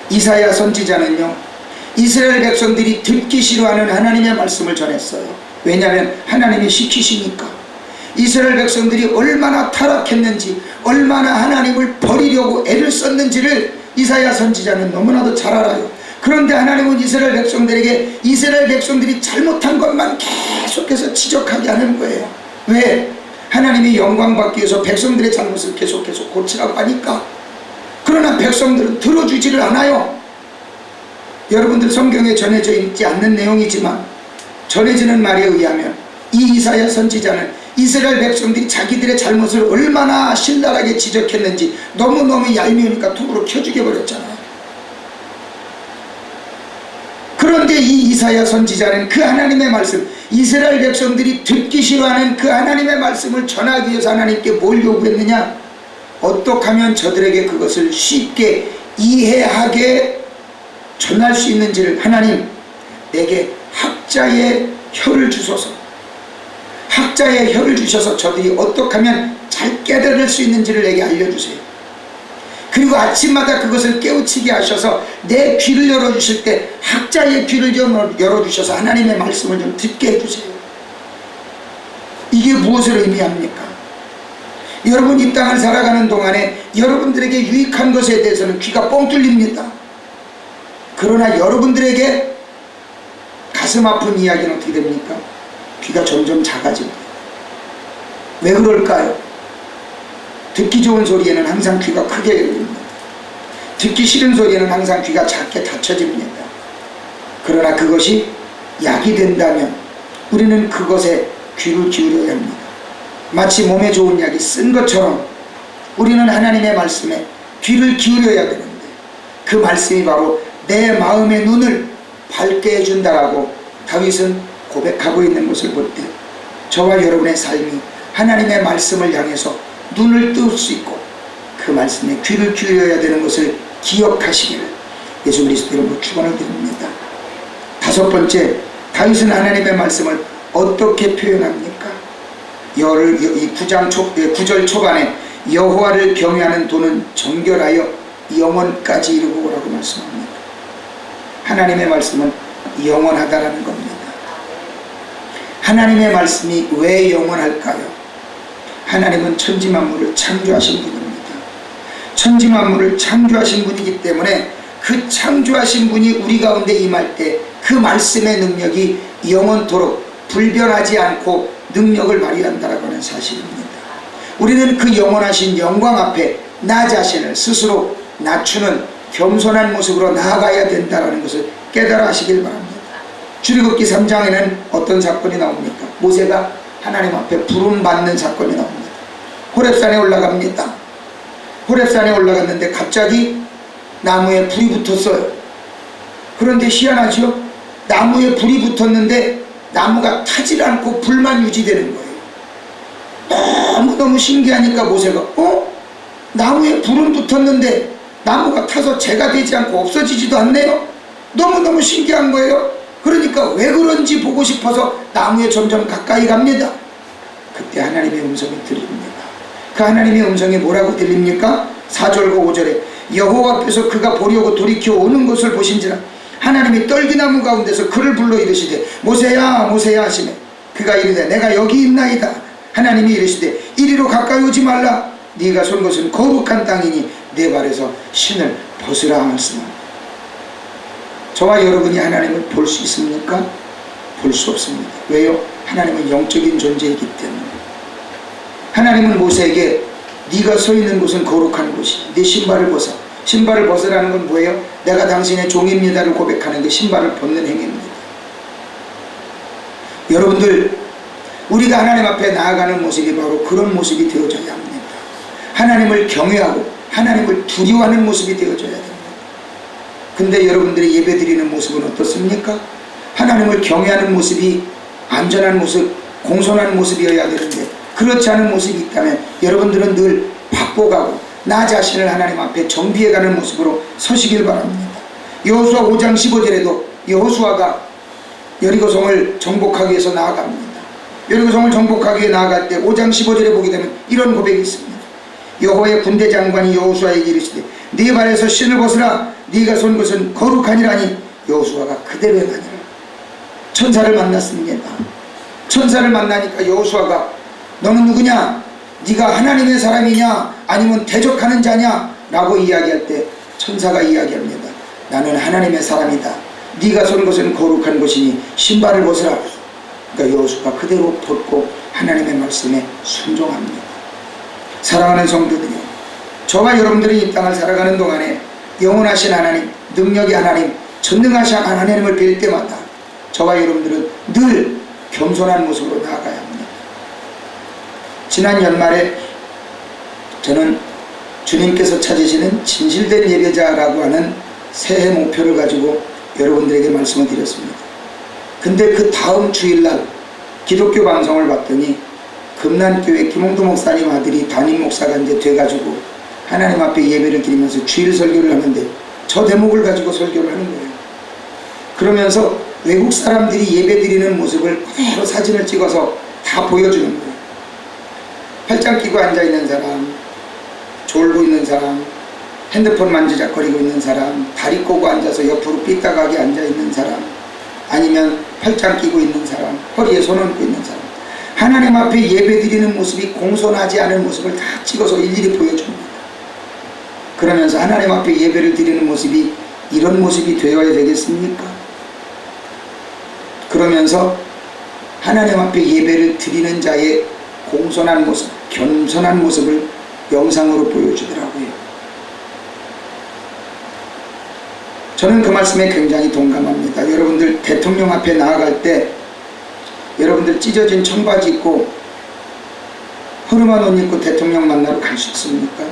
이사야 선지자는요, 이스라엘 백성들이 듣기 싫어하는 하나님의 말씀을 전했어요. 왜냐하면 하나님이 시키시니까. 이스라엘 백성들이 얼마나 타락했는지, 얼마나 하나님을 버리려고 애를 썼는지를 이사야 선지자는 너무나도 잘 알아요. 그런데 하나님은 이스라엘 백성들에게 이스라엘 백성들이 잘못한 것만 계속해서 지적하게 하는 거예요. 왜? 하나님이 영광 받기 위해서 백성들의 잘못을 계속해서 고치라고 하니까. 그러나 백성들은 들어주지를 않아요. 여러분들 성경에 전해져 있지 않는 내용이지만 전해지는 말에 의하면 이 이사야 선지자는 이스라엘 백성들이 자기들의 잘못을 얼마나 신랄하게 지적했는지 너무너무 얄미우니까 톱으로 켜 죽여버렸잖아요. 그런데 이 이사야 선지자는 그 하나님의 말씀, 이스라엘 백성들이 듣기 싫어하는 그 하나님의 말씀을 전하기 위해서 하나님께 뭘 요구했느냐? 어떻게 하면 저들에게 그것을 쉽게 이해하게 전할 수 있는지를, 하나님, 내게 학자의 혀를 주소서. 학자의 혀를 주셔서 저들이 어떻게 하면 잘 깨달을 수 있는지를 내게 알려주세요. 그리고 아침마다 그것을 깨우치게 하셔서 내 귀를 열어주실 때 학자의 귀를 열어주셔서 하나님의 말씀을 좀 듣게 해주세요. 이게 무엇을 의미합니까? 여러분 이 땅을 살아가는 동안에 여러분들에게 유익한 것에 대해서는 귀가 뻥 뚫립니다. 그러나 여러분들에게 가슴 아픈 이야기는 어떻게 됩니까? 귀가 점점 작아집니다. 왜 그럴까요? 듣기 좋은 소리에는 항상 귀가 크게 열립니다. 듣기 싫은 소리에는 항상 귀가 작게 닫혀집니다. 그러나 그것이 약이 된다면, 우리는 그것에 귀를 기울여야 합니다. 마치 몸에 좋은 약이 쓴 것처럼 우리는 하나님의 말씀에 귀를 기울여야 되는데, 그 말씀이 바로 내 마음의 눈을 밝게 해준다라고 다윗은 고백하고 있는 것을 볼 때, 저와 여러분의 삶이 하나님의 말씀을 향해서 눈을 뜰 수 있고 그 말씀에 귀를 기울여야 되는 것을 기억하시기를 예수 그리스도 이름으로 축원을 드립니다. 다섯 번째, 다윗은 하나님의 말씀을 어떻게 표현합니까? 이 9절 초반에 여호와를 경외하는 도는 정결하여 영원까지 이르고 오라고 말씀합니다. 하나님의 말씀은 영원하다라는 겁니다. 하나님의 말씀이 왜 영원할까요? 하나님은 천지만물을 창조하신 분입니다. 천지만물을 창조하신 분이기 때문에 그 창조하신 분이 우리 가운데 임할 때 그 말씀의 능력이 영원토록 불변하지 않고 능력을 발휘한다라고 하는 사실입니다. 우리는 그 영원하신 영광 앞에 나 자신을 스스로 낮추는 겸손한 모습으로 나아가야 된다는 것을 깨달아 하시길 바랍니다. 출애굽기 3장에는 어떤 사건이 나옵니까? 모세가 하나님 앞에 부름받는 사건이 나옵니다. 호렙산에 올라갑니다. 호렙산에 올라갔는데 갑자기 나무에 불이 붙었어요. 그런데 희한하죠? 나무에 불이 붙었는데 나무가 타질 않고 불만 유지되는 거예요. 너무너무 신기하니까 모세가 나무에 불은 붙었는데 나무가 타서 재가 되지 않고 없어지지도 않네요. 너무너무 신기한 거예요. 그러니까 왜 그런지 보고 싶어서 나무에 점점 가까이 갑니다. 그때 하나님의 음성이 들립니다. 그 하나님의 음성이 뭐라고 들립니까? 4절과 5절에 여호와 앞에서 그가 보려고 돌이켜 오는 것을 보신지라 하나님이 떨기나무 가운데서 그를 불러 이르시되 모세야 모세야 하시매 그가 이르되 내가 여기 있나이다. 하나님이 이르시되 이리로 가까이 오지 말라. 네가 선 것은 거룩한 땅이니 내 발에서 신을 벗으라 하였으나. 저와 여러분이 하나님을 볼 수 있습니까? 볼 수 없습니다. 왜요? 하나님은 영적인 존재이기 때문에. 하나님은 모세에게 네가 서 있는 곳은 거룩한 곳이니 네 신발을 벗어. 신발을 벗으라는 건 뭐예요? 내가 당신의 종입니다를 고백하는 게 신발을 벗는 행위입니다. 여러분들, 우리가 하나님 앞에 나아가는 모습이 바로 그런 모습이 되어져야 합니다. 하나님을 경외하고 하나님을 두려워하는 모습이 되어져야 됩니다. 근데 여러분들이 예배 드리는 모습은 어떻습니까? 하나님을 경외하는 모습이 안전한 모습, 공손한 모습이어야 되는데 그렇지 않은 모습이 있다면 여러분들은 늘 바꿔가고 나 자신을 하나님 앞에 정비해가는 모습으로 서시길 바랍니다. 여호수아 5장 15절에도 여호수아가 여리고성을 정복하기 위해서 나아갑니다. 여리고성을 정복하기 위해 나아갈 때 5장 15절에 보게 되면 이런 고백이 있습니다. 여호와의 군대 장관이 여호수아에게 이르시되 네 발에서 신을 벗으라. 네가 선 것은 거룩하니라니 여호수아가 그대로 행하니라. 천사를 만났습니다. 천사를 만나니까 여호수아가 너는 누구냐? 네가 하나님의 사람이냐 아니면 대적하는 자냐? 라고 이야기할 때 천사가 이야기합니다. 나는 하나님의 사람이다. 네가 선 것은 거룩한 것이니 신발을 벗으라. 그러니까 여호수아가 그대로 벗고 하나님의 말씀에 순종합니다. 사랑하는 성도들이요, 저와 여러분들이 이 땅을 살아가는 동안에 영원하신 하나님, 능력의 하나님, 전능하신 하나님을 뵐 때마다 저와 여러분들은 늘 겸손한 모습으로 나아가야 합니다. 지난 연말에 저는 주님께서 찾으시는 진실된 예배자라고 하는 새해 목표를 가지고 여러분들에게 말씀을 드렸습니다. 근데 그 다음 주일날 기독교 방송을 봤더니 금난교회 김홍도 목사님 아들이 담임 목사가 이제 돼가지고 하나님 앞에 예배를 드리면서 주일 설교를 하는데 저 대목을 가지고 설교를 하는 거예요. 그러면서 외국 사람들이 예배 드리는 모습을 그대로 사진을 찍어서 다 보여주는 거예요. 팔짱 끼고 앉아있는 사람, 졸고 있는 사람, 핸드폰 만지작거리고 있는 사람, 다리 꼬고 앉아서 옆으로 삐딱하게 앉아있는 사람, 아니면 팔짱 끼고 있는 사람, 허리에 손 얹고 있는 사람, 하나님 앞에 예배 드리는 모습이 공손하지 않은 모습을 다 찍어서 일일이 보여줍니다. 그러면서 하나님 앞에 예배를 드리는 모습이 이런 모습이 되어야 되겠습니까? 그러면서 하나님 앞에 예배를 드리는 자의 공손한 모습, 겸손한 모습을 영상으로 보여주더라고요. 저는 그 말씀에 굉장히 동감합니다. 여러분들 대통령 앞에 나아갈 때 여러분들 찢어진 청바지 입고 허름한 옷 입고 대통령 만나러 갈 수 있습니까?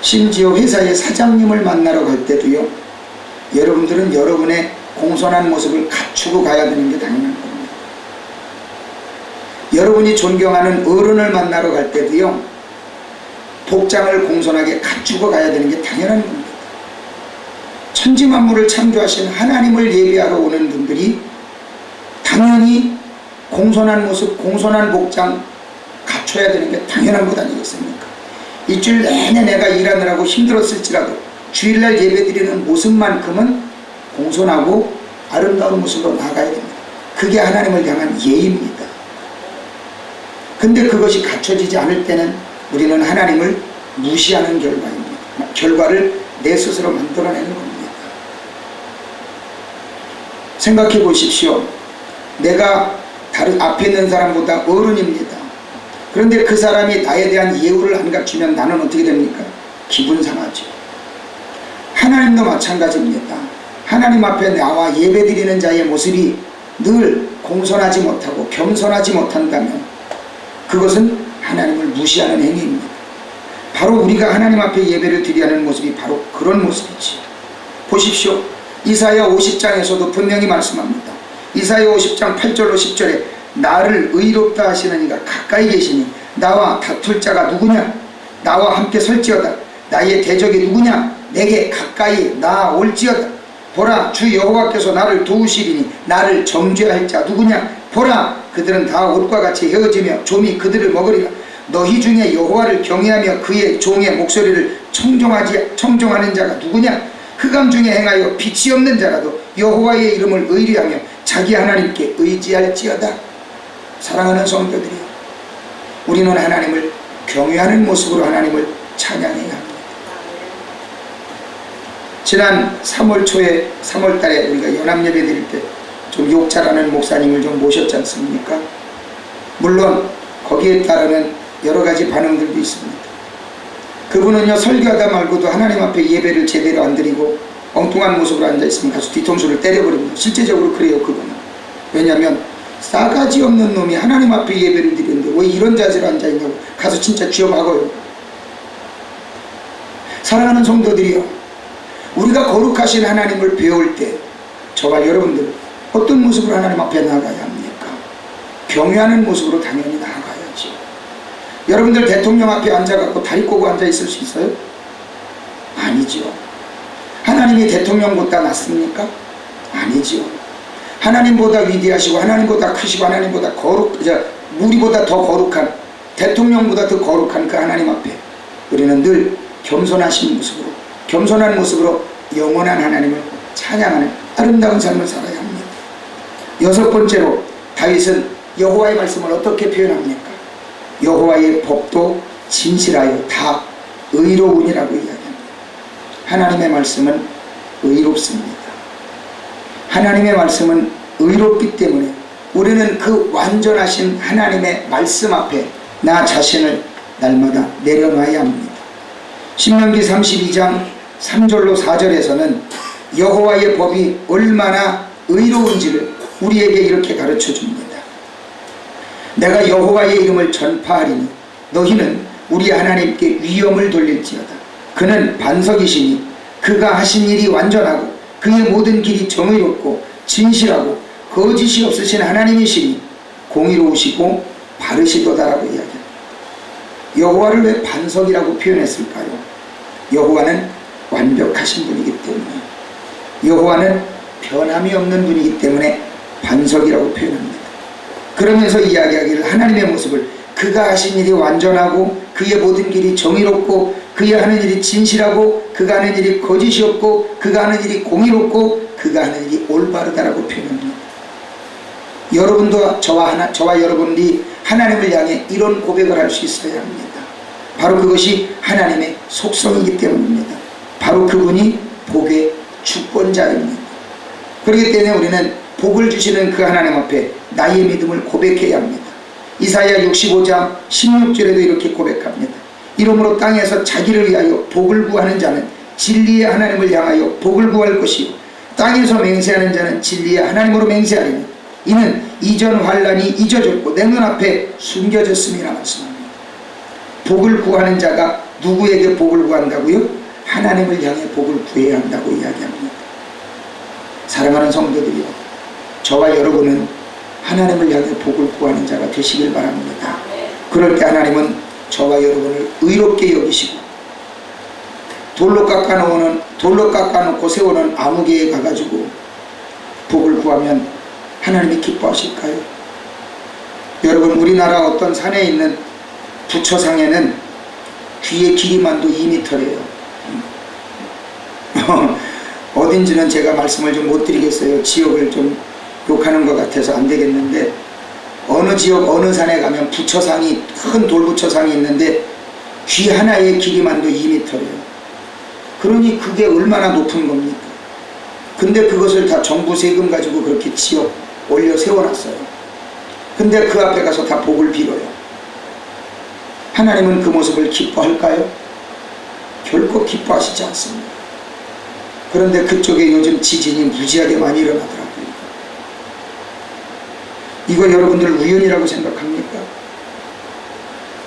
심지어 회사의 사장님을 만나러 갈 때도요, 여러분들은 여러분의 공손한 모습을 갖추고 가야 되는 게 당연한 겁니다. 여러분이 존경하는 어른을 만나러 갈 때도요, 복장을 공손하게 갖추고 가야 되는 게 당연한 겁니다. 천지만물을 창조하신 하나님을 예배하러 오는 분들이 당연히 공손한 모습, 공손한 복장 갖춰야 되는 게 당연한 것 아니겠습니까? 일주일 내내 내가 일하느라고 힘들었을지라도 주일날 예배드리는 모습만큼은 공손하고 아름다운 모습으로 나가야 됩니다. 그게 하나님을 향한 예의입니다. 근데 그것이 갖춰지지 않을 때는 우리는 하나님을 무시하는 결과를 내 스스로 만들어내는 겁니다. 생각해 보십시오. 내가 다른 앞에 있는 사람보다 어른입니다. 그런데 그 사람이 나에 대한 예우를 안 갖추면 나는 어떻게 됩니까? 기분 상하죠. 하나님도 마찬가지입니다. 하나님 앞에 나와 예배드리는 자의 모습이 늘 공손하지 못하고 겸손하지 못한다면 그것은 하나님을 무시하는 행위입니다. 바로 우리가 하나님 앞에 예배를 드려야 하는 모습이 바로 그런 모습이지. 보십시오. 이사야 50장에서도 분명히 말씀합니다. 이사야 50장 8절로 10절에 나를 의롭다 하시는 이가 가까이 계시니 나와 다툴 자가 누구냐? 나와 함께 설지어다. 나의 대적이 누구냐? 내게 가까이 나올지어다. 보라, 주 여호와께서 나를 도우시리니 나를 정죄할 자 누구냐? 보라, 그들은 다 옷과 같이 헤어지며 좀이 그들을 먹으리라. 너희 중에 여호와를 경외하며 그의 종의 목소리를 청종하는 자가 누구냐? 흑암 중에 행하여 빛이 없는 자라도 여호와의 이름을 의뢰하며 자기 하나님께 의지할지어다. 사랑하는 성도들이여, 우리는 하나님을 경외하는 모습으로 하나님을 찬양해야 합니다. 지난 3월 초에 3월 달에 우리가 연합예배 드릴 때 좀 욕 잘하는 목사님을 좀 모셨지 않습니까? 물론 거기에 따르는 여러 가지 반응들도 있습니다. 그분은요, 설교하다 말고도 하나님 앞에 예배를 제대로 안 드리고 엉뚱한 모습으로 앉아있으면 가서 뒤통수를 때려버립니다. 실제적으로 그래요, 그분은. 왜냐하면 싸가지 없는 놈이 하나님 앞에 예배를 드리는데 왜 이런 자세로 앉아있냐고 가서 진짜 쥐어박아요. 사랑하는 성도들이요, 우리가 거룩하신 하나님을 배울 때 저와 여러분들 어떤 모습으로 하나님 앞에 나가야 합니까? 경외하는 모습으로 당연히 나아가야죠. 여러분들 대통령 앞에 앉아갖고 다리 꼬고 앉아있을 수 있어요? 아니죠. 하나님이 대통령보다 낫습니까? 아니죠. 하나님보다 위대하시고 하나님보다 크시고 하나님보다 우리보다 더 거룩한, 대통령보다 더 거룩한 그 하나님 앞에 우리는 늘 겸손하신 모습으로, 겸손한 모습으로 영원한 하나님을 찬양하는 아름다운 삶을 살아야 합니다. 여섯 번째로 다윗은 여호와의 말씀을 어떻게 표현합니까? 여호와의 법도 진실하여 다 의로우니라고 이야기합니다. 하나님의 말씀은 의롭습니다. 하나님의 말씀은 의롭기 때문에 우리는 그 완전하신 하나님의 말씀 앞에 나 자신을 날마다 내려놔야 합니다. 신명기 32장 3절로 4절에서는 여호와의 법이 얼마나 의로운지를 우리에게 이렇게 가르쳐 줍니다. 내가 여호와의 이름을 전파하리니 너희는 우리 하나님께 위엄을 돌릴지어다. 그는 반석이시니 그가 하신 일이 완전하고 그의 모든 길이 정의롭고 진실하고 거짓이 없으신 하나님이시니 공의로우시고 바르시도다라고 이야기합니다. 여호와를 왜 반석이라고 표현했을까요? 여호와는 완벽하신 분이기 때문에, 여호와는 변함이 없는 분이기 때문에 반석이라고 표현합니다. 그러면서 이야기하기를 하나님의 모습을 그가 하신 일이 완전하고 그의 모든 길이 정의롭고 그의 하는 일이 진실하고 그가 하는 일이 거짓이 없고 그가 하는 일이 공의롭고 그가 하는 일이 올바르다라고 표현합니다. 여러분도 저와 여러분이 하나님을 향해 이런 고백을 할 수 있어야 합니다. 바로 그것이 하나님의 속성이기 때문입니다. 바로 그분이 복의 주권자입니다. 그렇기 때문에 우리는 복을 주시는 그 하나님 앞에 나의 믿음을 고백해야 합니다. 이사야 65장 16절에도 이렇게 고백합니다. 이러므로 땅에서 자기를 위하여 복을 구하는 자는 진리의 하나님을 향하여 복을 구할 것이요 땅에서 맹세하는 자는 진리의 하나님으로 맹세하리니 이는 이전 환란이 잊어졌고 내 눈앞에 숨겨졌음이라 말씀합니다. 복을 구하는 자가 누구에게 복을 구한다고요? 하나님을 향해 복을 구해야 한다고 이야기합니다. 사랑하는 성도들이요, 저와 여러분은 하나님을 향해 복을 구하는 자가 되시길 바랍니다. 그럴 때 하나님은 저와 여러분을 의롭게 여기시고 돌로 깎아놓고 세우는 아무개에 가가지고 복을 구하면 하나님이 기뻐하실까요? 여러분, 우리나라 어떤 산에 있는 부처상에는 귀의 길이만도 2m래요. 어딘지는 제가 말씀을 좀 못 드리겠어요. 지역을 좀 욕하는 것 같아서 안 되겠는데, 어느 지역 어느 산에 가면 부처상이, 큰 돌부처상이 있는데 귀 하나의 길이만도 2m래요. 그러니 그게 얼마나 높은 겁니까? 근데 그것을 다 정부 세금 가지고 그렇게 지어 올려 세워놨어요. 근데 그 앞에 가서 다 복을 빌어요. 하나님은 그 모습을 기뻐할까요? 결코 기뻐하시지 않습니다. 그런데 그쪽에 요즘 지진이 무지하게 많이 일어나더라고요. 이거 여러분들 우연이라고 생각합니까?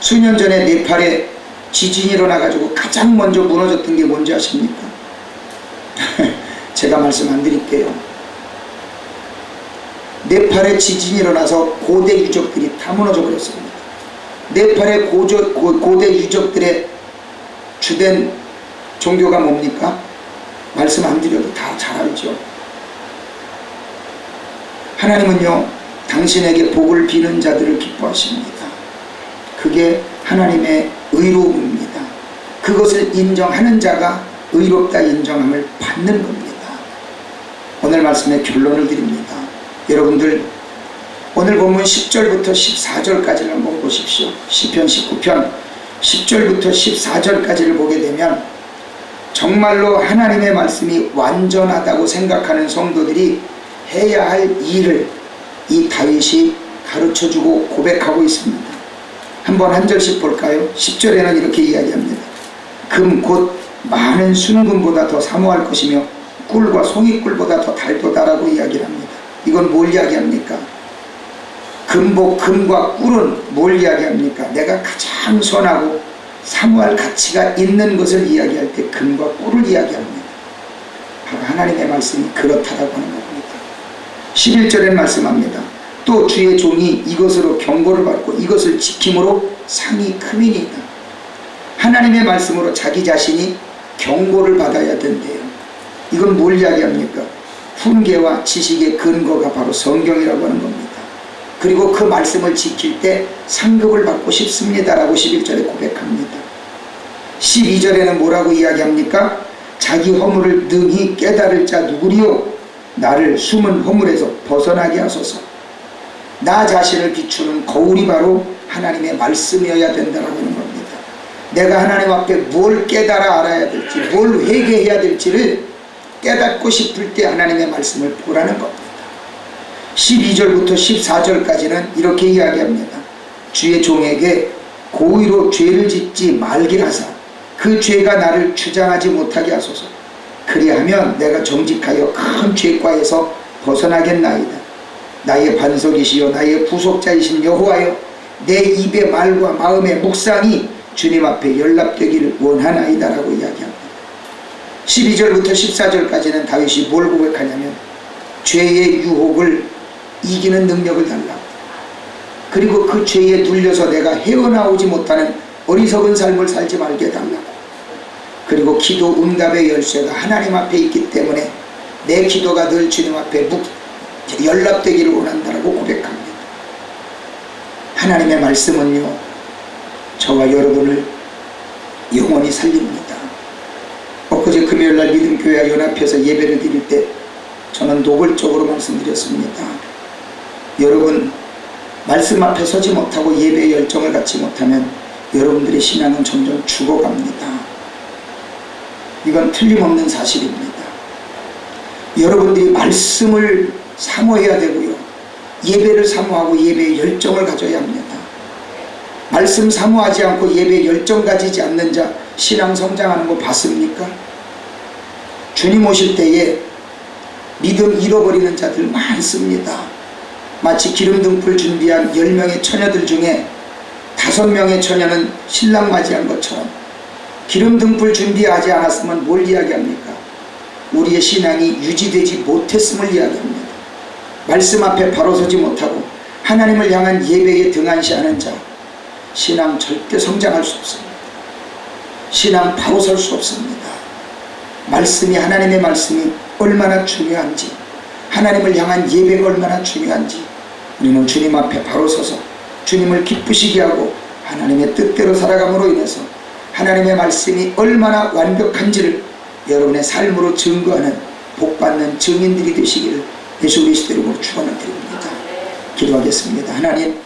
수년 전에 네팔에 지진이 일어나가지고 가장 먼저 무너졌던 게 뭔지 아십니까? 제가 말씀 안 드릴게요. 네팔에 지진이 일어나서 고대 유적들이 다 무너져 버렸습니다. 네팔의 고대 유적들의 주된 종교가 뭡니까? 말씀 안 드려도 다 잘 알죠. 하나님은요, 당신에게 복을 비는 자들을 기뻐하십니다. 그게 하나님의 의로움입니다. 그것을 인정하는 자가 의롭다 인정함을 받는 겁니다. 오늘 말씀의 결론을 드립니다. 여러분들, 오늘 본문 10절부터 14절까지를 한번 보십시오. 시편 19편 10절부터 14절까지를 보게 되면 정말로 하나님의 말씀이 완전하다고 생각하는 성도들이 해야 할 일을 이 다윗이 가르쳐주고 고백하고 있습니다. 한번 한 절씩 볼까요? 10절에는 이렇게 이야기합니다. 금 곧 많은 순금보다 더 사모할 것이며 꿀과 송이꿀보다 더 달도다라고 이야기를 합니다. 이건 뭘 이야기합니까? 금과 꿀은 뭘 이야기합니까? 내가 가장 선하고 사모할 가치가 있는 것을 이야기할 때 금과 꿀을 이야기합니다. 바로 하나님의 말씀이 그렇다라고 하는 겁니다. 11절에 말씀합니다. 또 주의 종이 이것으로 경고를 받고 이것을 지킴으로 상이 크이니이다. 하나님의 말씀으로 자기 자신이 경고를 받아야 된대요. 이건 뭘 이야기합니까? 훈계와 지식의 근거가 바로 성경이라고 하는 겁니다. 그리고 그 말씀을 지킬 때 상급을 받고 싶습니다라고 11절에 고백합니다. 12절에는 뭐라고 이야기합니까? 자기 허물을 능히 깨달을 자 누구리요? 나를 숨은 허물에서 벗어나게 하소서. 나 자신을 비추는 거울이 바로 하나님의 말씀이어야 된다라고 하는 겁니다. 내가 하나님 앞에 뭘 깨달아 알아야 될지, 뭘 회개해야 될지를 깨닫고 싶을 때 하나님의 말씀을 보라는 겁니다. 12절부터 14절까지는 이렇게 이야기합니다. 주의 종에게 고의로 죄를 짓지 말길 하사 그 죄가 나를 주장하지 못하게 하소서. 그리하면 내가 정직하여 큰 죄과에서 벗어나겠나이다. 나의 반석이시여 나의 부속자이신 여호와여, 내 입의 말과 마음의 묵상이 주님 앞에 연락되기를 원하나이다 라고 이야기합니다. 12절부터 14절까지는 다윗이 뭘 고백하냐면 죄의 유혹을 이기는 능력을 달라, 그리고 그 죄에 눌려서 내가 헤어나오지 못하는 어리석은 삶을 살지 말게 해달라고, 그리고 기도 응답의 열쇠가 하나님 앞에 있기 때문에 내 기도가 늘 주님 앞에 연락되기를 원한다라고 고백합니다. 하나님의 말씀은요, 저와 여러분을 영원히 살립니다. 엊그제 금요일날 믿음교회 연합해서 예배를 드릴 때 저는 노골적으로 말씀드렸습니다. 여러분, 말씀 앞에 서지 못하고 예배의 열정을 갖지 못하면 여러분들의 신앙은 점점 죽어갑니다. 이건 틀림없는 사실입니다. 여러분들이 말씀을 사모해야 되고요, 예배를 사모하고 예배의 열정을 가져야 합니다. 말씀 사모하지 않고 예배의 열정 가지지 않는 자 신앙 성장하는 거 봤습니까? 주님 오실 때에 믿음 잃어버리는 자들 많습니다. 마치 기름 등불 준비한 10명의 처녀들 중에 5명의 처녀는 신랑 맞이한 것처럼 기름 등불 준비하지 않았으면 뭘 이야기합니까? 우리의 신앙이 유지되지 못했음을 이야기합니다. 말씀 앞에 바로 서지 못하고 하나님을 향한 예배에 등한시하는 자, 신앙 절대 성장할 수 없습니다. 신앙 바로 설 수 없습니다. 말씀이, 하나님의 말씀이 얼마나 중요한지, 하나님을 향한 예배가 얼마나 중요한지 우리는 주님 앞에 바로 서서 주님을 기쁘시게 하고 하나님의 뜻대로 살아감으로 인해서 하나님의 말씀이 얼마나 완벽한지를 여러분의 삶으로 증거하는 복받는 증인들이 되시기를 예수 그리스도 이름으로 축원을 드립니다. 기도하겠습니다. 하나님,